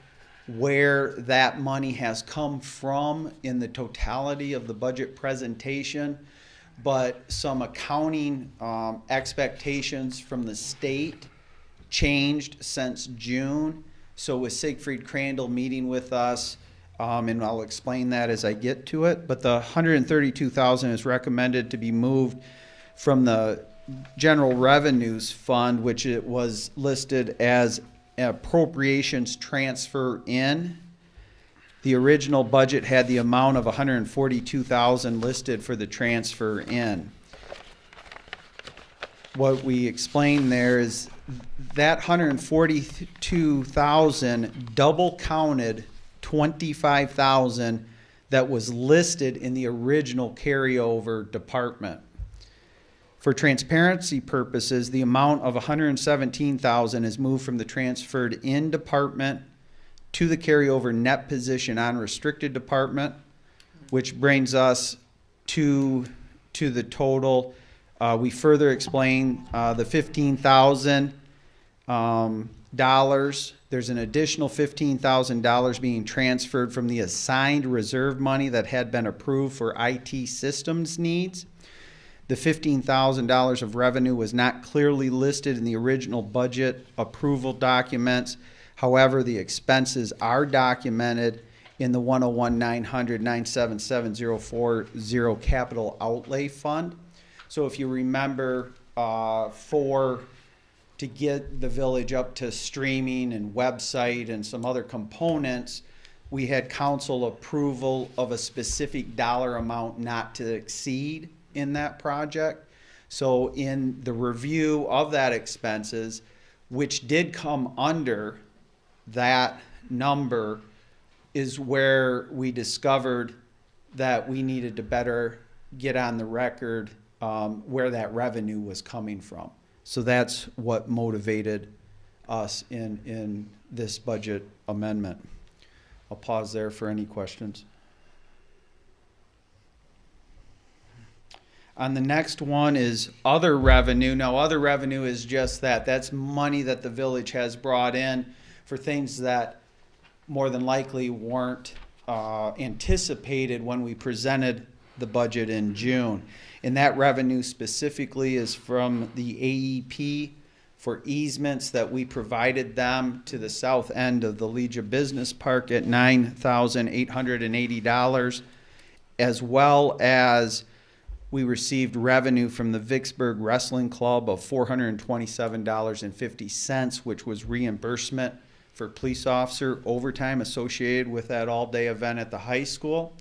where that money has come from in the totality of the budget presentation, but some accounting expectations from the state changed since June. So with Siegfried Crandall meeting with us, and I'll explain that as I get to it, but the $132,000 is recommended to be moved from the general revenues fund, which it was listed as appropriations transfer in. The original budget had the amount of $142,000 listed for the transfer in. What we explain there is that $142,000 double counted $25,000 that was listed in the original carryover department. For transparency purposes, the amount of $117,000 is moved from the transferred in department to the carryover net position on restricted department, which brings us to the total. We further explain the $15,000 dollars. There's an additional $15,000 being transferred from the assigned reserve money that had been approved for IT systems needs. The $15,000 of revenue was not clearly listed in the original budget approval documents. However, the expenses are documented in the 101-900-977-040 capital outlay fund. So if you remember, to get the village up to streaming and website and some other components, we had council approval of a specific dollar amount not to exceed in that project. So in the review of that expenses, which did come under that number, is where we discovered that we needed to better get on the record where that revenue was coming from. So that's what motivated us in this budget amendment. I'll pause there for any questions. On the next one is other revenue. Now, other revenue is just that. That's money that the village has brought in for things that more than likely weren't anticipated when we presented the budget in June. And that revenue specifically is from the AEP for easements that we provided them to the south end of the Legia Business Park at $9,880, as well as we received revenue from the Vicksburg Wrestling Club of $427.50, which was reimbursement for police officer overtime associated with that all-day event at the high school.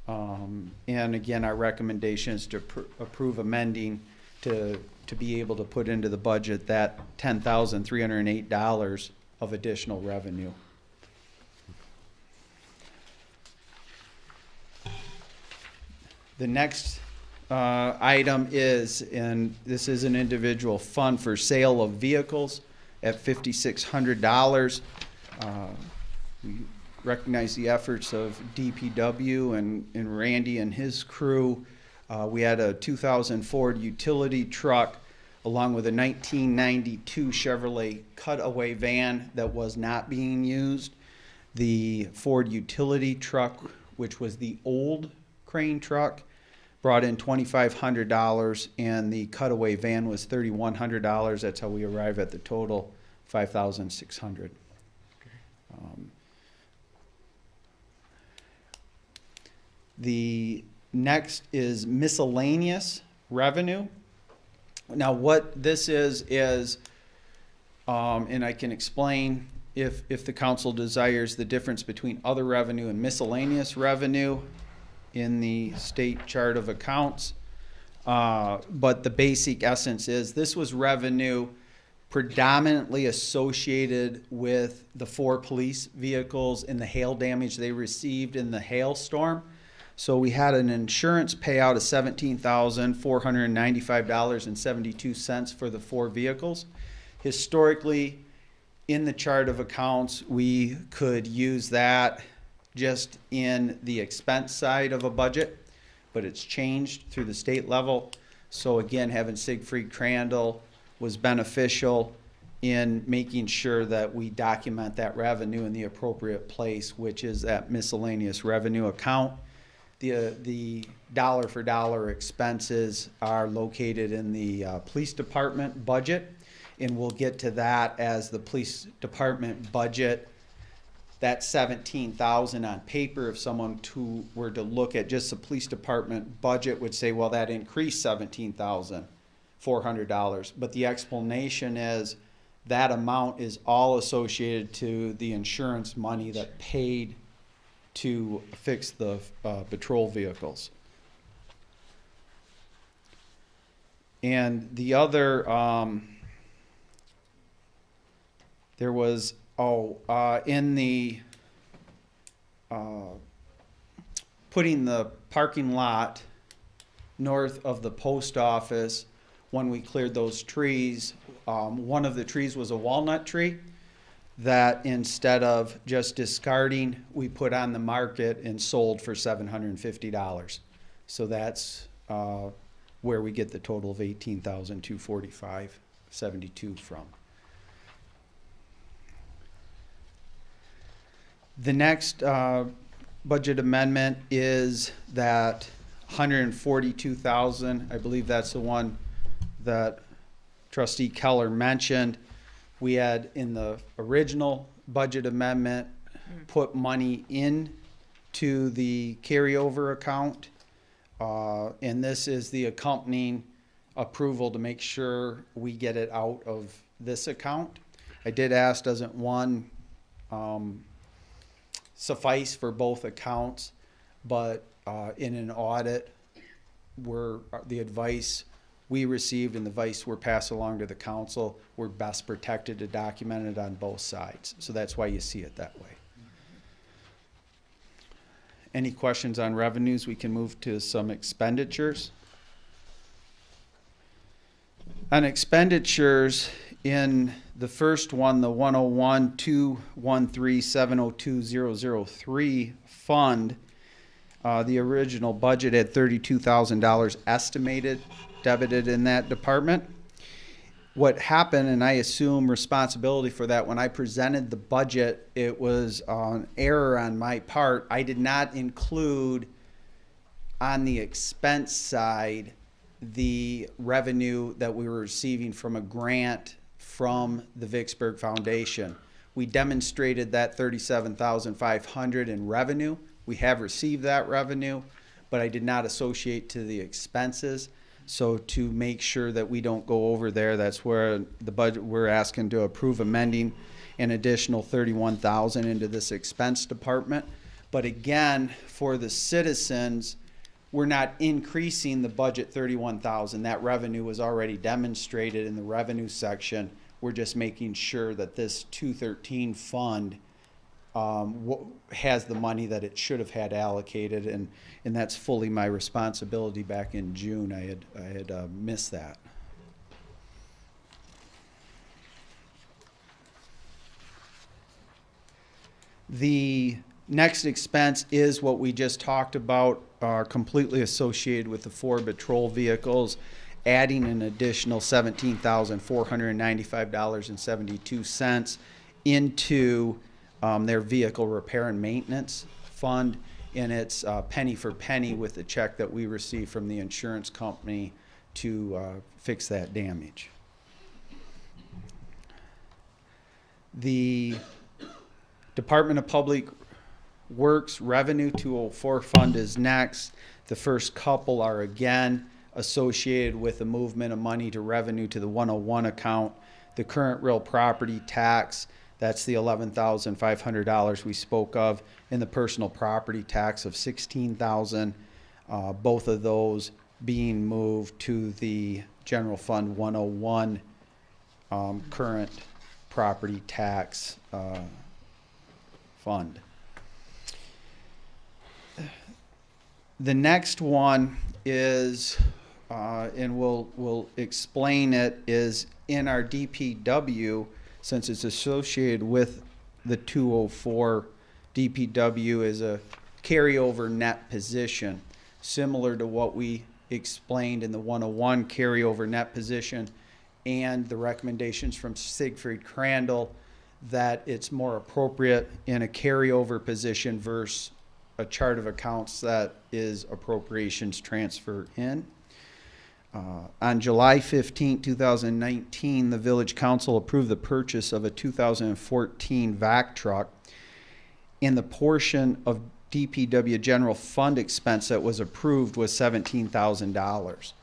And again, our recommendation is to approve amending to be able to put into the budget that $10,308 of additional revenue. The next item is, and this is an individual fund for sale of vehicles at $5,600. We recognize the efforts of DPW and Randy and his crew. We had a 2000 Ford utility truck along with a 1992 Chevrolet Cutaway van that was not being used. The Ford utility truck, which was the old crane truck, brought in $2,500, and the Cutaway van was $3,100. That's how we arrive at the total $5,600. The next is miscellaneous revenue. Now, what this is, and I can explain if the council desires the difference between other revenue and miscellaneous revenue in the state chart of accounts. But the basic essence is this was revenue predominantly associated with the 4 police vehicles and the hail damage they received in the hailstorm. So we had an insurance payout of $17,495.72 for the 4 vehicles. Historically, in the chart of accounts, we could use that just in the expense side of a budget, but it's changed through the state level. So again, having Siegfried Crandall was beneficial in making sure that we document that revenue in the appropriate place, which is that miscellaneous revenue account. The dollar for dollar expenses are located in the police department budget, and we'll get to that as the police department budget. That $17,000 on paper, if someone were to look at just the police department budget, would say, well, that increased $17,400. But the explanation is that amount is all associated to the insurance money that paid to fix the patrol vehicles. And the other, there was, in the, putting the parking lot north of the post office when we cleared those trees, one of the trees was a walnut tree that instead of just discarding, we put on the market and sold for $750. So that's where we get the total of $18,245.72 from. The next budget amendment is that $142,000. I believe that's the one that Trustee Keller mentioned. We had in the original budget amendment put money in to the carryover account. And this is the accompanying approval to make sure we get it out of this account. I did ask, doesn't one suffice for both accounts? But in an audit, the advice we received and the advice we're passed along to the council, we're best protected to document it on both sides. So that's why you see it that way. Any questions on revenues? We can move to some expenditures. On expenditures, in the first one, the 101-213-702-003 fund, the original budget had $32,000 estimated debited in that department. What happened, and I assume responsibility for that, when I presented the budget, it was an error on my part. I did not include on the expense side the revenue that we were receiving from a grant from the Vicksburg Foundation. We demonstrated that $37,500 in revenue. We have received that revenue, but I did not associate to the expenses. So to make sure that we don't go over there, that's where the budget, we're asking to approve amending an additional $31,000 into this expense department. But again, for the citizens, we're not increasing the budget $31,000. That revenue was already demonstrated in the revenue section. We're just making sure that this 213 fund has the money that it should have had allocated, and that's fully my responsibility. Back in June, I had missed that. The next expense is what we just talked about, completely associated with the 4 patrol vehicles, adding an additional $17,495.72 into their vehicle repair and maintenance fund, and it's penny for penny with the check that we received from the insurance company to fix that damage. The Department of Public Works Revenue 204 fund is next. The first couple are again associated with the movement of money to revenue to the 101 account. The current real property tax, that's the $11,500 we spoke of, and the personal property tax of $16,000. Both of those being moved to the General Fund 101 current property tax fund. The next one is, and we'll explain it, is in our DPW. Since it's associated with the 204, DPW is a carryover net position, similar to what we explained in the 101 carryover net position, and the recommendations from Siegfried Crandall that it's more appropriate in a carryover position versus a chart of accounts that is appropriations transfer in. On July 15, 2019, the Village Council approved the purchase of a 2014 vac truck, and the portion of DPW general fund expense that was approved was $17,000.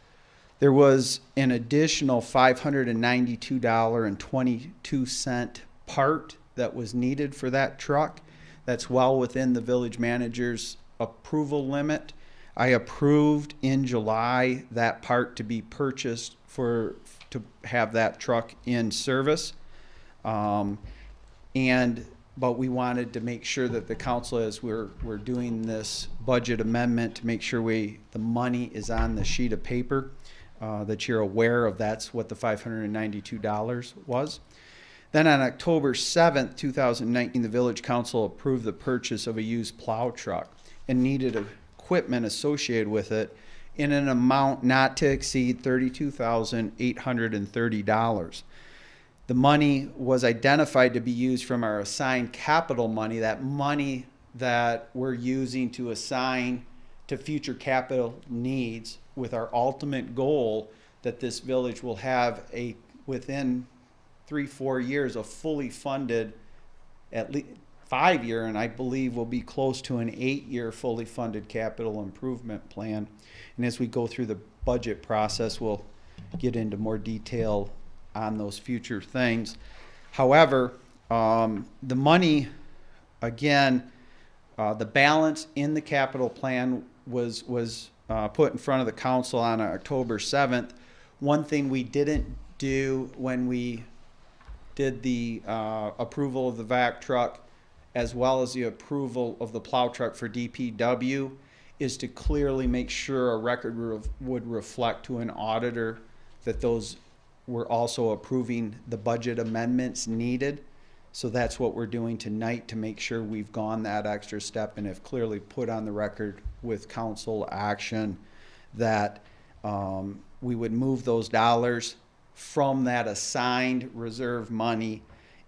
There was an additional $592.22 part that was needed for that truck. That's well within the village manager's approval limit. I approved in July that part to be purchased to have that truck in service. But we wanted to make sure that the council, as we're doing this budget amendment, to make sure the money is on the sheet of paper. that you're aware of that's what the $592 was. Then on October 7th, 2019, the Village Council approved the purchase of a used plow truck and needed equipment associated with it in an amount not to exceed $32,830. The money was identified to be used from our assigned capital money, that money that we're using to assign to future capital needs, with our ultimate goal that this village will have within 3-4 years, a fully funded, at least 5-year, and I believe will be close to an 8-year fully funded capital improvement plan. And as we go through the budget process, we'll get into more detail on those future things. However, the money, again, the balance in the capital plan was put in front of the council on October 7th. One thing we didn't do when we did the approval of the vac truck, as well as the approval of the plow truck for DPW, is to clearly make sure a record would reflect to an auditor that those were also approving the budget amendments needed. So that's what we're doing tonight, to make sure we've gone that extra step and have clearly put on the record with council action that we would move those dollars from that assigned reserve money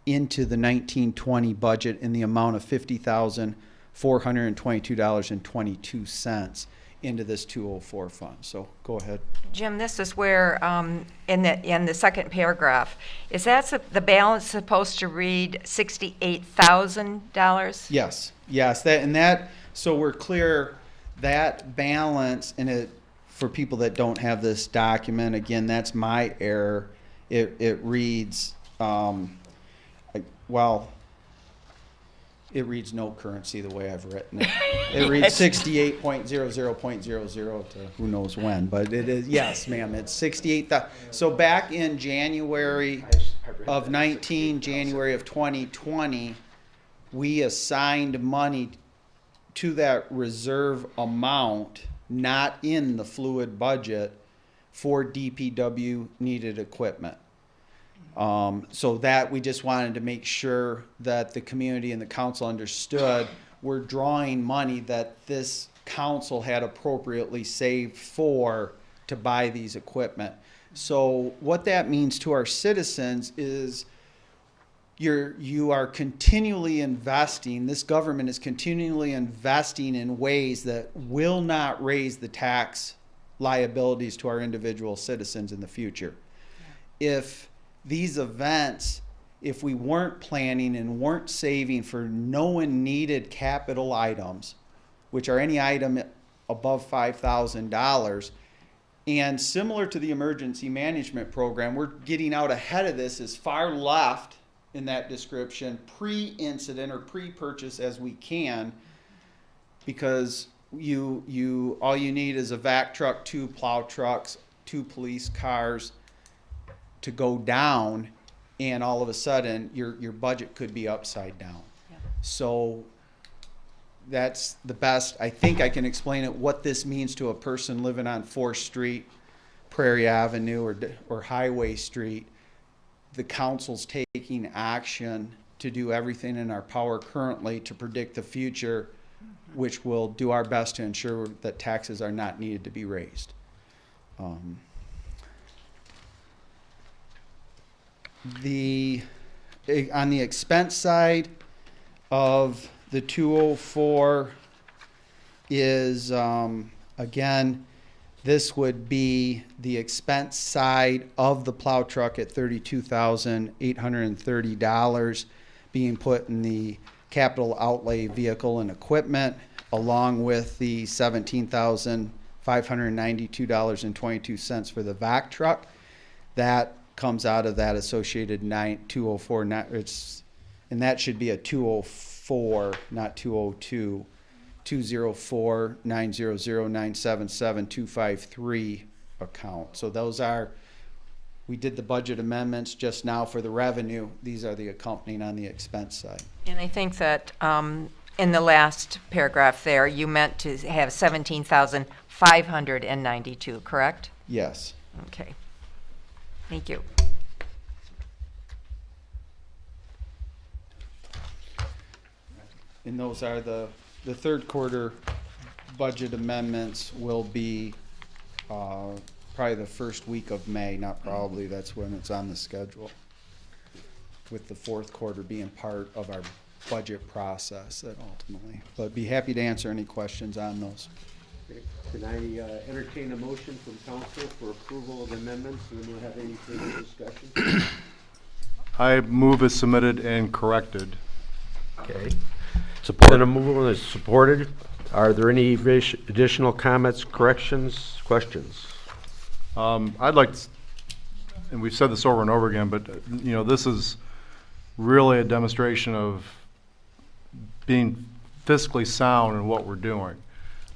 into the 1920 budget in the amount of $50,422.22 into this 204 fund. So go ahead. Jim, this is where, in the second paragraph, is that the balance supposed to read $68,000? Yes, so we're clear, that balance, and it, for people that don't have this document, again, that's my error. It reads, it reads no currency the way I've written it. It reads 68.00.00 to who knows when, but it is, yes, ma'am, it's 68,000. So back in January of 19, January of 2020, we assigned money to that reserve amount, not in the fluid budget, for DPW needed equipment. So that we just wanted to make sure that the community and the council understood we're drawing money that this council had appropriately saved for to buy these equipment. So what that means to our citizens is you are continually investing, this government is continually investing in ways that will not raise the tax liabilities to our individual citizens in the future. If these events, if we weren't planning and weren't saving for known needed capital items, which are any item above $5,000, and similar to the emergency management program, we're getting out ahead of this as far left in that description, pre-incident or pre-purchase as we can, because all you need is a vac truck, 2 plow trucks, 2 police cars to go down, and all of a sudden your budget could be upside down. Yeah. So that's the best I think I can explain it, what this means to a person living on 4th Street, Prairie Avenue, or Highway Street. The council's taking action to do everything in our power currently to predict the future, which will do our best to ensure that taxes are not needed to be raised. On the expense side of the 204 is, again, this would be the expense side of the plow truck at $32,830 being put in the capital outlay vehicle and equipment, along with the $17,592.22 for the vac truck. That comes out of that associated 204, and that should be a 204, not 202. 204-900-977-253 account. So those are, we did the budget amendments just now for the revenue. These are the accompanying on the expense side. And I think that in the last paragraph there, you meant to have 17,592, correct? Yes. Okay. Thank you. And those are the third quarter budget amendments will be probably the first week of May, not probably, that's when it's on the schedule. With the fourth quarter being part of our budget process then ultimately. But be happy to answer any questions on those. Can I entertain a motion from council for approval of amendments, and then we'll have any further discussion? I move as submitted and corrected. Okay. Support. Then a move is supported. Are there any additional comments, corrections, questions? I'd like, and we've said this over and over again, but you know, this is really a demonstration of being fiscally sound in what we're doing.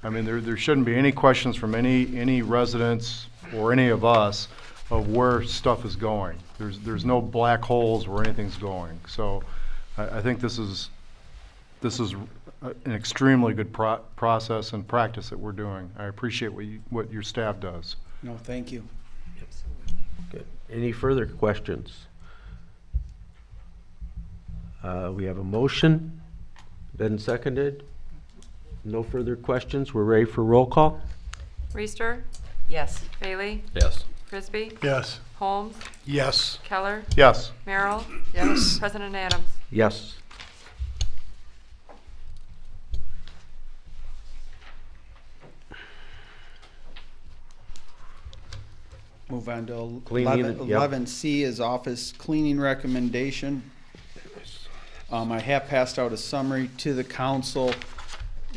I mean, there shouldn't be any questions from any residents or any of us of where stuff is going. There's no black holes where anything's going. So I think this is an extremely good process and practice that we're doing. I appreciate what your staff does. No, thank you. Good. Any further questions? We have a motion, been seconded. No further questions. We're ready for roll call. Reister, Yes. Bailey, Yes. Frisbee, Yes. Holmes, Yes. Keller, Yes. Merrill, Yes. President Adams. Yes. Move on to Cleaning, 11, yep. 11C is office cleaning recommendation. I have passed out a summary to the council.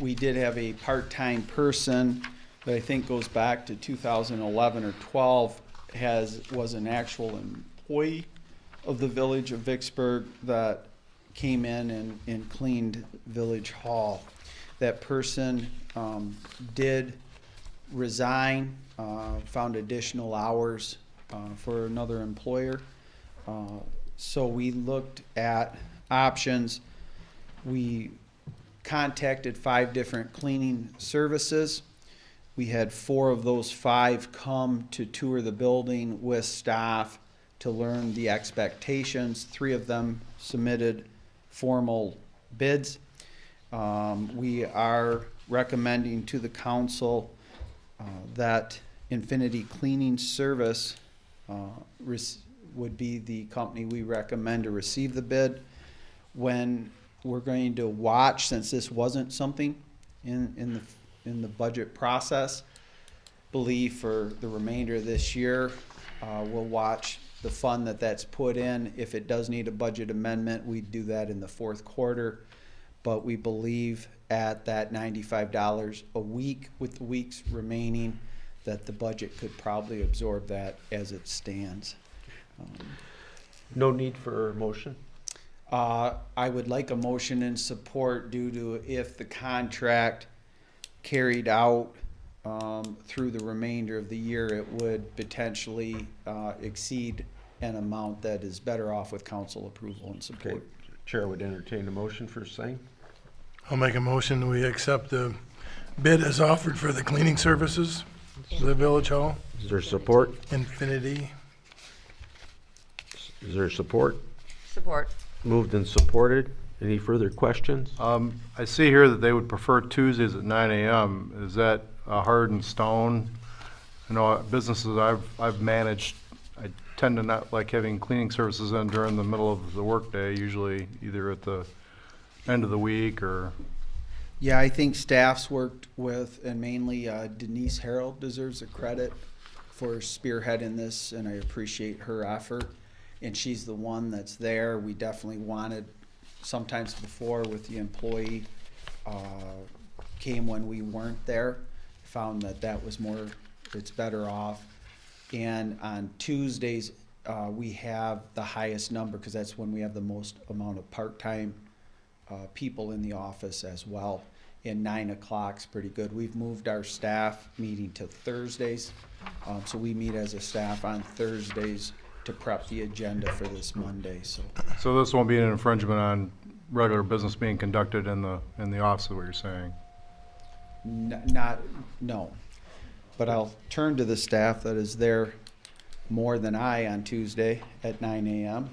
We did have a part-time person that I think goes back to 2011 or 12, was an actual employee of the village of Vicksburg that came in and cleaned Village Hall. That person did resign, found additional hours for another employer. So we looked at options. We contacted 5 different cleaning services. We had 4 of those 5 come to tour the building with staff to learn the expectations. 3 of them submitted formal bids. We are recommending to the council that Infinity Cleaning Service would be the company we recommend to receive the bid. When we're going to watch, since this wasn't something in the budget process, believe for the remainder of this year, we'll watch the fund that's put in. If it does need a budget amendment, we'd do that in the fourth quarter. But we believe at that $95 a week with the weeks remaining that the budget could probably absorb that as it stands. No need for a motion? I would like a motion in support due to if the contract carried out through the remainder of the year, it would potentially exceed an amount that is better off with council approval and support. Okay. Chair would entertain a motion for same. I'll make a motion that we accept the bid as offered for the cleaning services for the Village Hall. Is there support? Infinity. Is there support? Support. Moved and supported. Any further questions? I see here that they would prefer Tuesdays at 9 a.m. Is that hard and stone? I know businesses I've managed, I tend to not like having cleaning services in during the middle of the workday, usually either at the end of the week or... Yeah, I think staff's worked with, and mainly Denise Harold deserves the credit for spearheading this, and I appreciate her effort. And she's the one that's there. We definitely wanted, sometimes before with the employee came when we weren't there, found that was more, it's better off. And on Tuesdays, we have the highest number because that's when we have the most amount of part-time people in the office as well. And 9 o'clock's pretty good. We've moved our staff meeting to Thursdays. So we meet as a staff on Thursdays to prep the agenda for this Monday. So this won't be an infringement on regular business being conducted in the office, is what you're saying? No. But I'll turn to the staff that is there more than I on Tuesday at 9 a.m.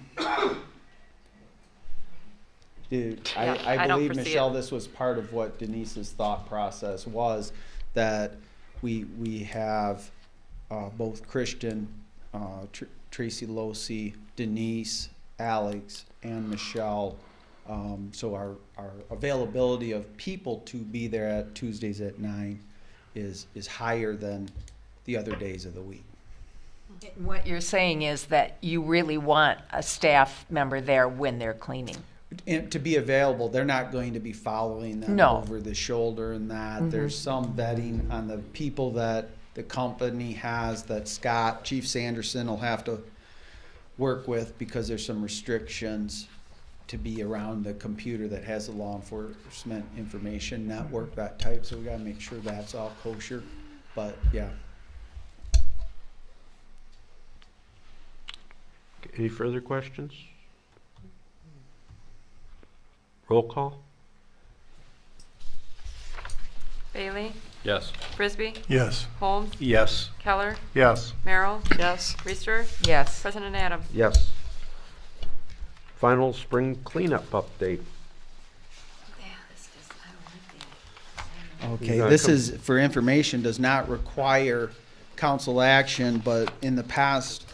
Dude, Yeah, I I don't believe, foresee Michelle, it. this was part of what Denise's thought process was, that we have both Christian, Tracy Losi, Denise, Alex, and Michelle. So our availability of people to be there at Tuesdays at 9 is higher than the other days of the week. What you're saying is that you really want a staff member there when they're cleaning. And to be available, they're not going to be following them No. over the shoulder and that. There's some vetting on the people that the company has that Scott, Chief Sanderson will have to work with, because there's some restrictions to be around the computer that has the law enforcement information network, that type. So we gotta make sure that's all kosher. But yeah. Any further questions? Roll call? Bailey? Yes. Frisbee? Yes. Holmes? Yes. Keller? Yes. Merrill? Yes. Reister? Yes. President Adams? Yes. Final spring cleanup update. Okay, Yeah, this come- is, for information, does not require council action, but in the past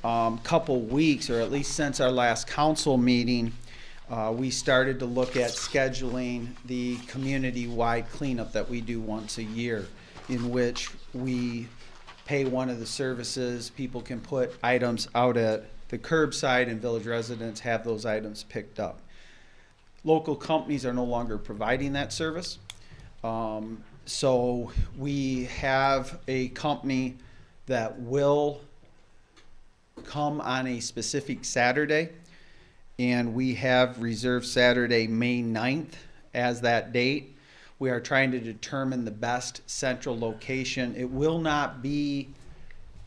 couple weeks, or at least since our last council meeting, we started to look at scheduling the community-wide cleanup that we do once a year, in which we pay one of the services. People can put items out at the curbside, and village residents have those items picked up. Local companies are no longer providing that service. So we have a company that will come on a specific Saturday, and we have reserved Saturday, May 9th as that date. We are trying to determine the best central location. It will not be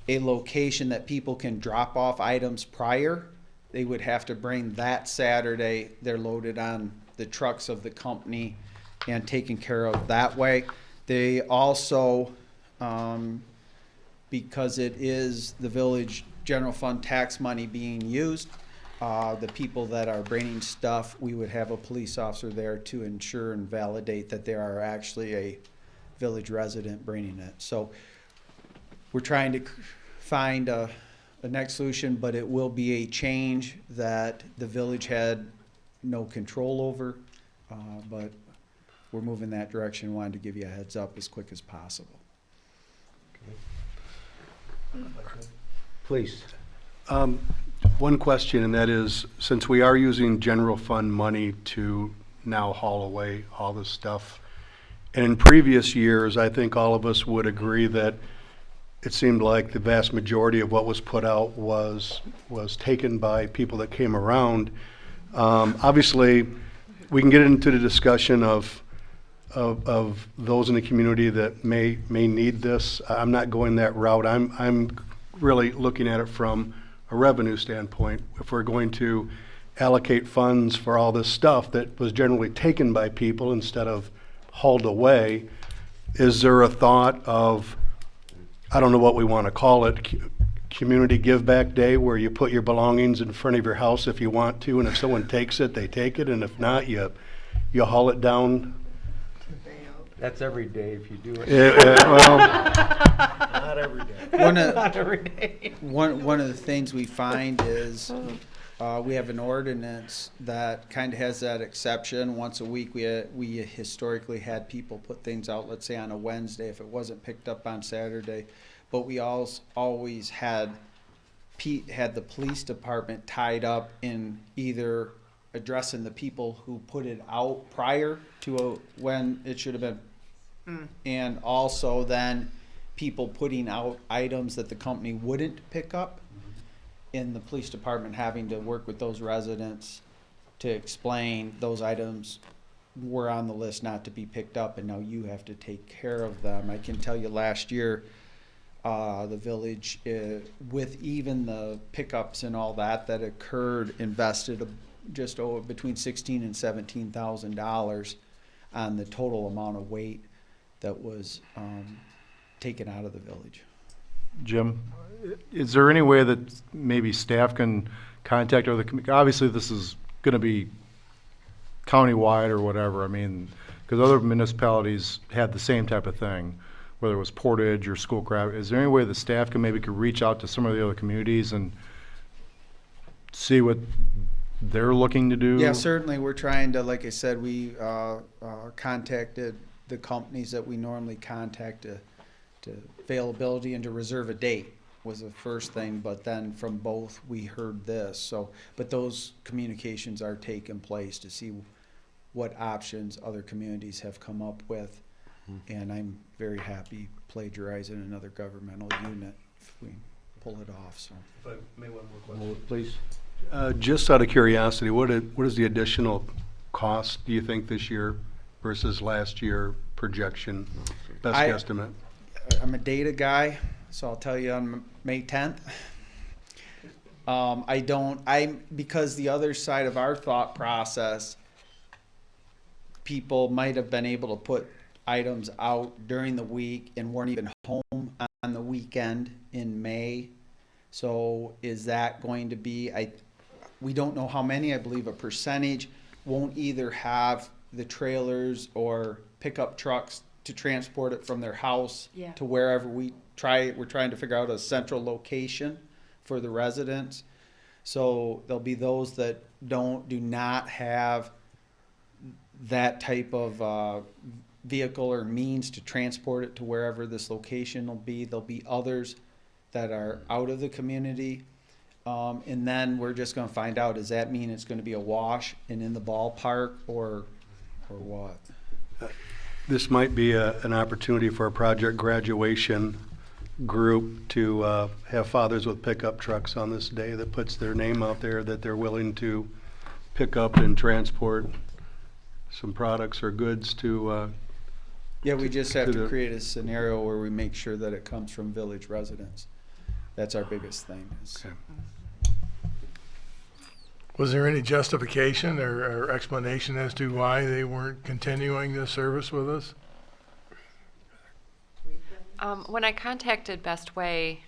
a location that people can drop off items prior. They would have to bring that Saturday. They're loaded on the trucks of the company and taken care of that way. They also, because it is the village general fund tax money being used, the people that are bringing stuff, we would have a police officer there to ensure and validate that they are actually a village resident bringing it. So we're trying to find a next solution, but it will be a change that the village had no control over, but we're moving that direction. Wanted to give you a heads up as quick as possible. Please. One question, and that is, since we are using general fund money to now haul away all this stuff, and in previous years, I think all of us would agree that it seemed like the vast majority of what was put out was taken by people that came around. Obviously, we can get into the discussion of those in the community that may need this. I'm not going that route. I'm really looking at it from a revenue standpoint. If we're going to allocate funds for all this stuff that was generally taken by people instead of hauled away, is there a thought of, I don't know what we want to call it, community give back day, where you put your belongings in front of your house if you want to, and if someone takes it, they take it, and if not, you haul it down? That's every day if you do it. Well, Not every day. Not every day. One of the things we find is we have an ordinance that kind of has that exception. Once a week, we historically had people put things out, let's say on a Wednesday if it wasn't picked up on Saturday. But we always had the police department tied up in either addressing the people who put it out prior to when it should have been, and also then people putting out items that the company wouldn't pick up, in the police department having to work with those residents to explain those items were on the list not to be picked up, and now you have to take care of them. I can tell you last year, the village, with even the pickups and all that occurred, invested just over between $16,000 and $17,000 on the total amount of weight that was taken out of the village. Jim, is there any way that maybe staff can contact other, obviously this is gonna be countywide or whatever, I mean, because other municipalities had the same type of thing, whether it was Portage or Schoolcraft. Is there any way the staff can maybe could reach out to some of the other communities and see what they're looking to do? Yeah, certainly, we're trying to, like I said, we contacted the companies that we normally contact to availability and to reserve a date was the first thing, but then from both, we heard this, so, but those communications are taking place to see what options other communities have come up with, and I'm very happy plagiarizing another governmental unit if we pull it off, so. If I may, one more question. Please. Just out of curiosity, what is the additional cost, do you think, this year versus last year projection, best guesstimate? I'm a data guy, so I'll tell you on May 10th. Because the other side of our thought process, people might have been able to put items out during the week and weren't even home on the weekend in May. So is that going to be, we don't know how many, I believe a percentage won't either have the trailers or pickup trucks to transport it from their house to wherever we're trying to figure out a central location for the residents. So there'll be those that do not have that type of vehicle or means to transport it to wherever this location will be. There'll be others that are out of the community. And then we're just gonna find out, does that mean it's gonna be a wash and in the ballpark or what? This might be an opportunity for a project graduation group to have fathers with pickup trucks on this day that puts their name out there that they're willing to pick up and transport some products or goods to. Yeah, we just have to to the- create a scenario where we make sure that it comes from village residents. That's our biggest thing. Okay. Was there any justification or explanation as to why they weren't continuing this service with us? When I contacted Best Way,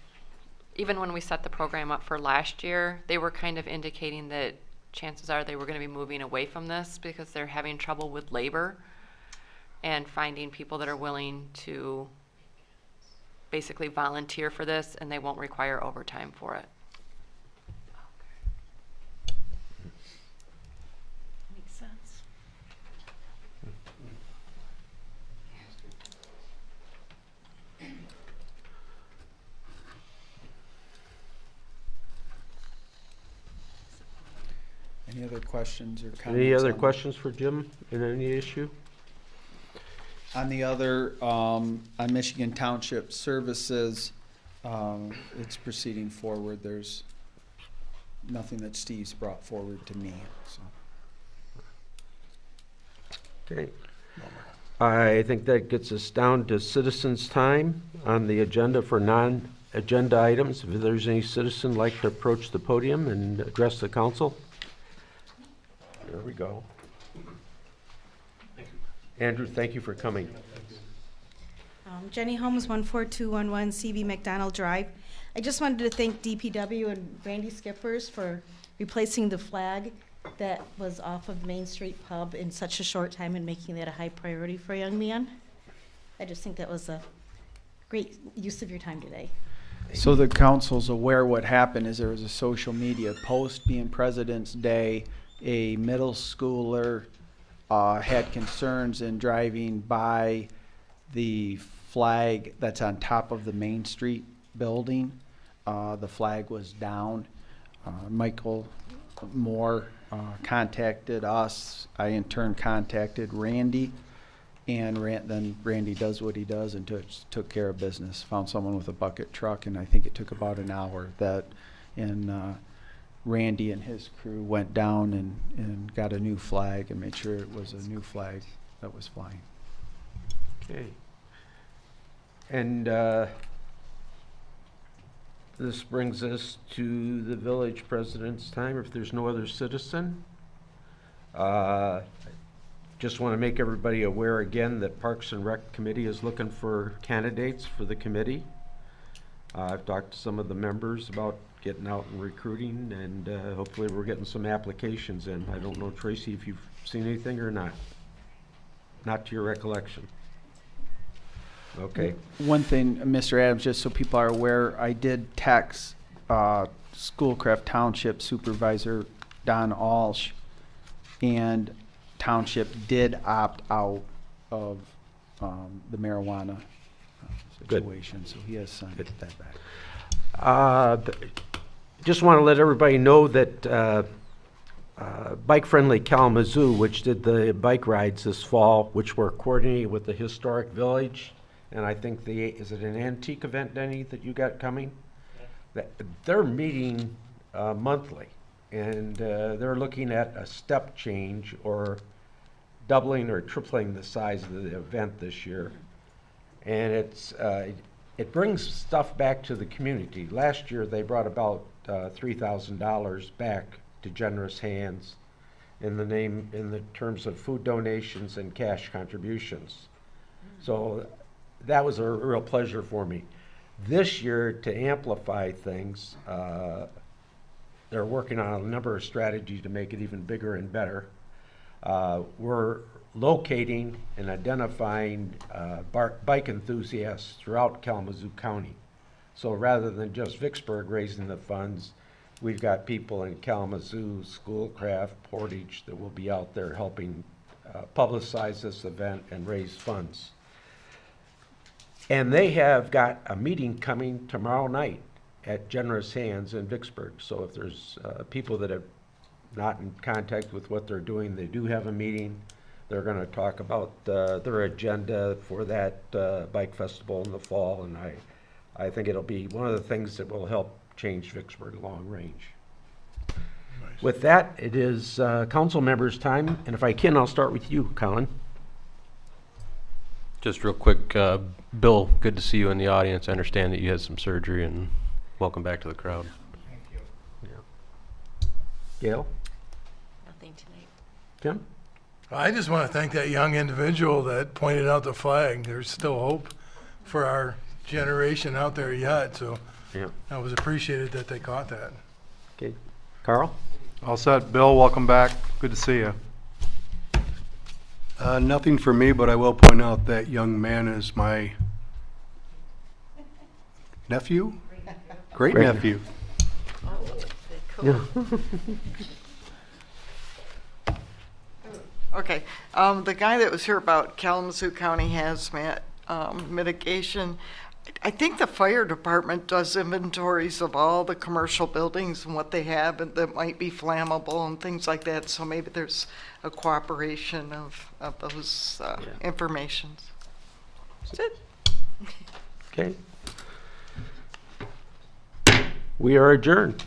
even when we set the program up for last year, they were kind of indicating that chances are they were going to be moving away from this because they're having trouble with labor and finding people that are willing to basically volunteer for this, and they won't require overtime for it. Makes sense. Any other questions or comments? Any other on- questions for Jim in any issue? On the other, on Michigan Township Services, it's proceeding forward. There's nothing that Steve's brought forward to me, so. Okay. I think that gets us down to citizens' time on the agenda for non-agenda items. If there's any citizen like to approach the podium and address the council. There we go. Andrew, thank you for coming. Jenny Holmes, 14211 CV McDonald Drive. I just wanted to thank DPW and Randy Skippers for replacing the flag that was off of Main Street Pub in such a short time and making that a high priority for a young man. I just think that was a great use of your time today. So the council's aware what happened is there was a social media post being President's Day. A middle schooler had concerns in driving by the flag that's on top of the Main Street building. The flag was down. Michael Moore contacted us. I in turn contacted Randy, and then Randy does what he does and took care of business. Found someone with a bucket truck, and I think it took about an hour. Randy and his crew went down and got a new flag and made sure it was a new flag that was flying. Okay. And this brings us to the village president's time, if there's no other citizen. Just want to make everybody aware again that Parks and Rec Committee is looking for candidates for the committee. I've talked to some of the members about getting out and recruiting, and hopefully we're getting some applications in. I don't know, Tracy, if you've seen anything or not. Not to your recollection. Okay. One thing, Mr. Adams, just so people are aware, I did text Schoolcraft Township Supervisor Don Alsh, and Township did opt out of the marijuana Good. situation, so he has signed that back. Just want to let everybody know that Bike Friendly Kalamazoo, which did the bike rides this fall, which were coordinated with the Historic Village, and I think is it an antique event, Denny, that you got coming? They're meeting monthly, and they're looking at a step change or doubling or tripling the size of the event this year. And it brings stuff back to the community. Last year, they brought about $3,000 back to Generous Hands in the terms of food donations and cash contributions. So that was a real pleasure for me. This year, to amplify things, they're working on a number of strategies to make it even bigger and better. We're locating and identifying bike enthusiasts throughout Kalamazoo County. So rather than just Vicksburg raising the funds, we've got people in Kalamazoo, Schoolcraft, Portage that will be out there helping publicize this event and raise funds. And they have got a meeting coming tomorrow night at Generous Hands in Vicksburg. So if there's people that have not in contact with what they're doing, they do have a meeting. They're going to talk about their agenda for that bike festival in the fall, and I think it'll be one of the things that will help change Vicksburg long range. Nice. With that, it is council members' time, and if I can, I'll start with you, Colin. Just real quick, Bill, good to see you in the audience. I understand that you had some surgery, and welcome back to the crowd. Thank you. Yeah. Gail? Nothing tonight. Tim? I just want to thank that young individual that pointed out the flag. There's still hope for our generation out there yet, so Yeah. I was appreciated that they caught that. Okay. Carl? All set. Bill, welcome back. Good to see you. Nothing for me, but I will point out that young man is my nephew? Great nephew. Yeah. Okay, the guy that was here about Kalamazoo County hazmat mitigation, I think the fire department does inventories of all the commercial buildings and what they have and that might be flammable and things like that, so maybe there's a cooperation of those informations. That's it. Okay. We are adjourned.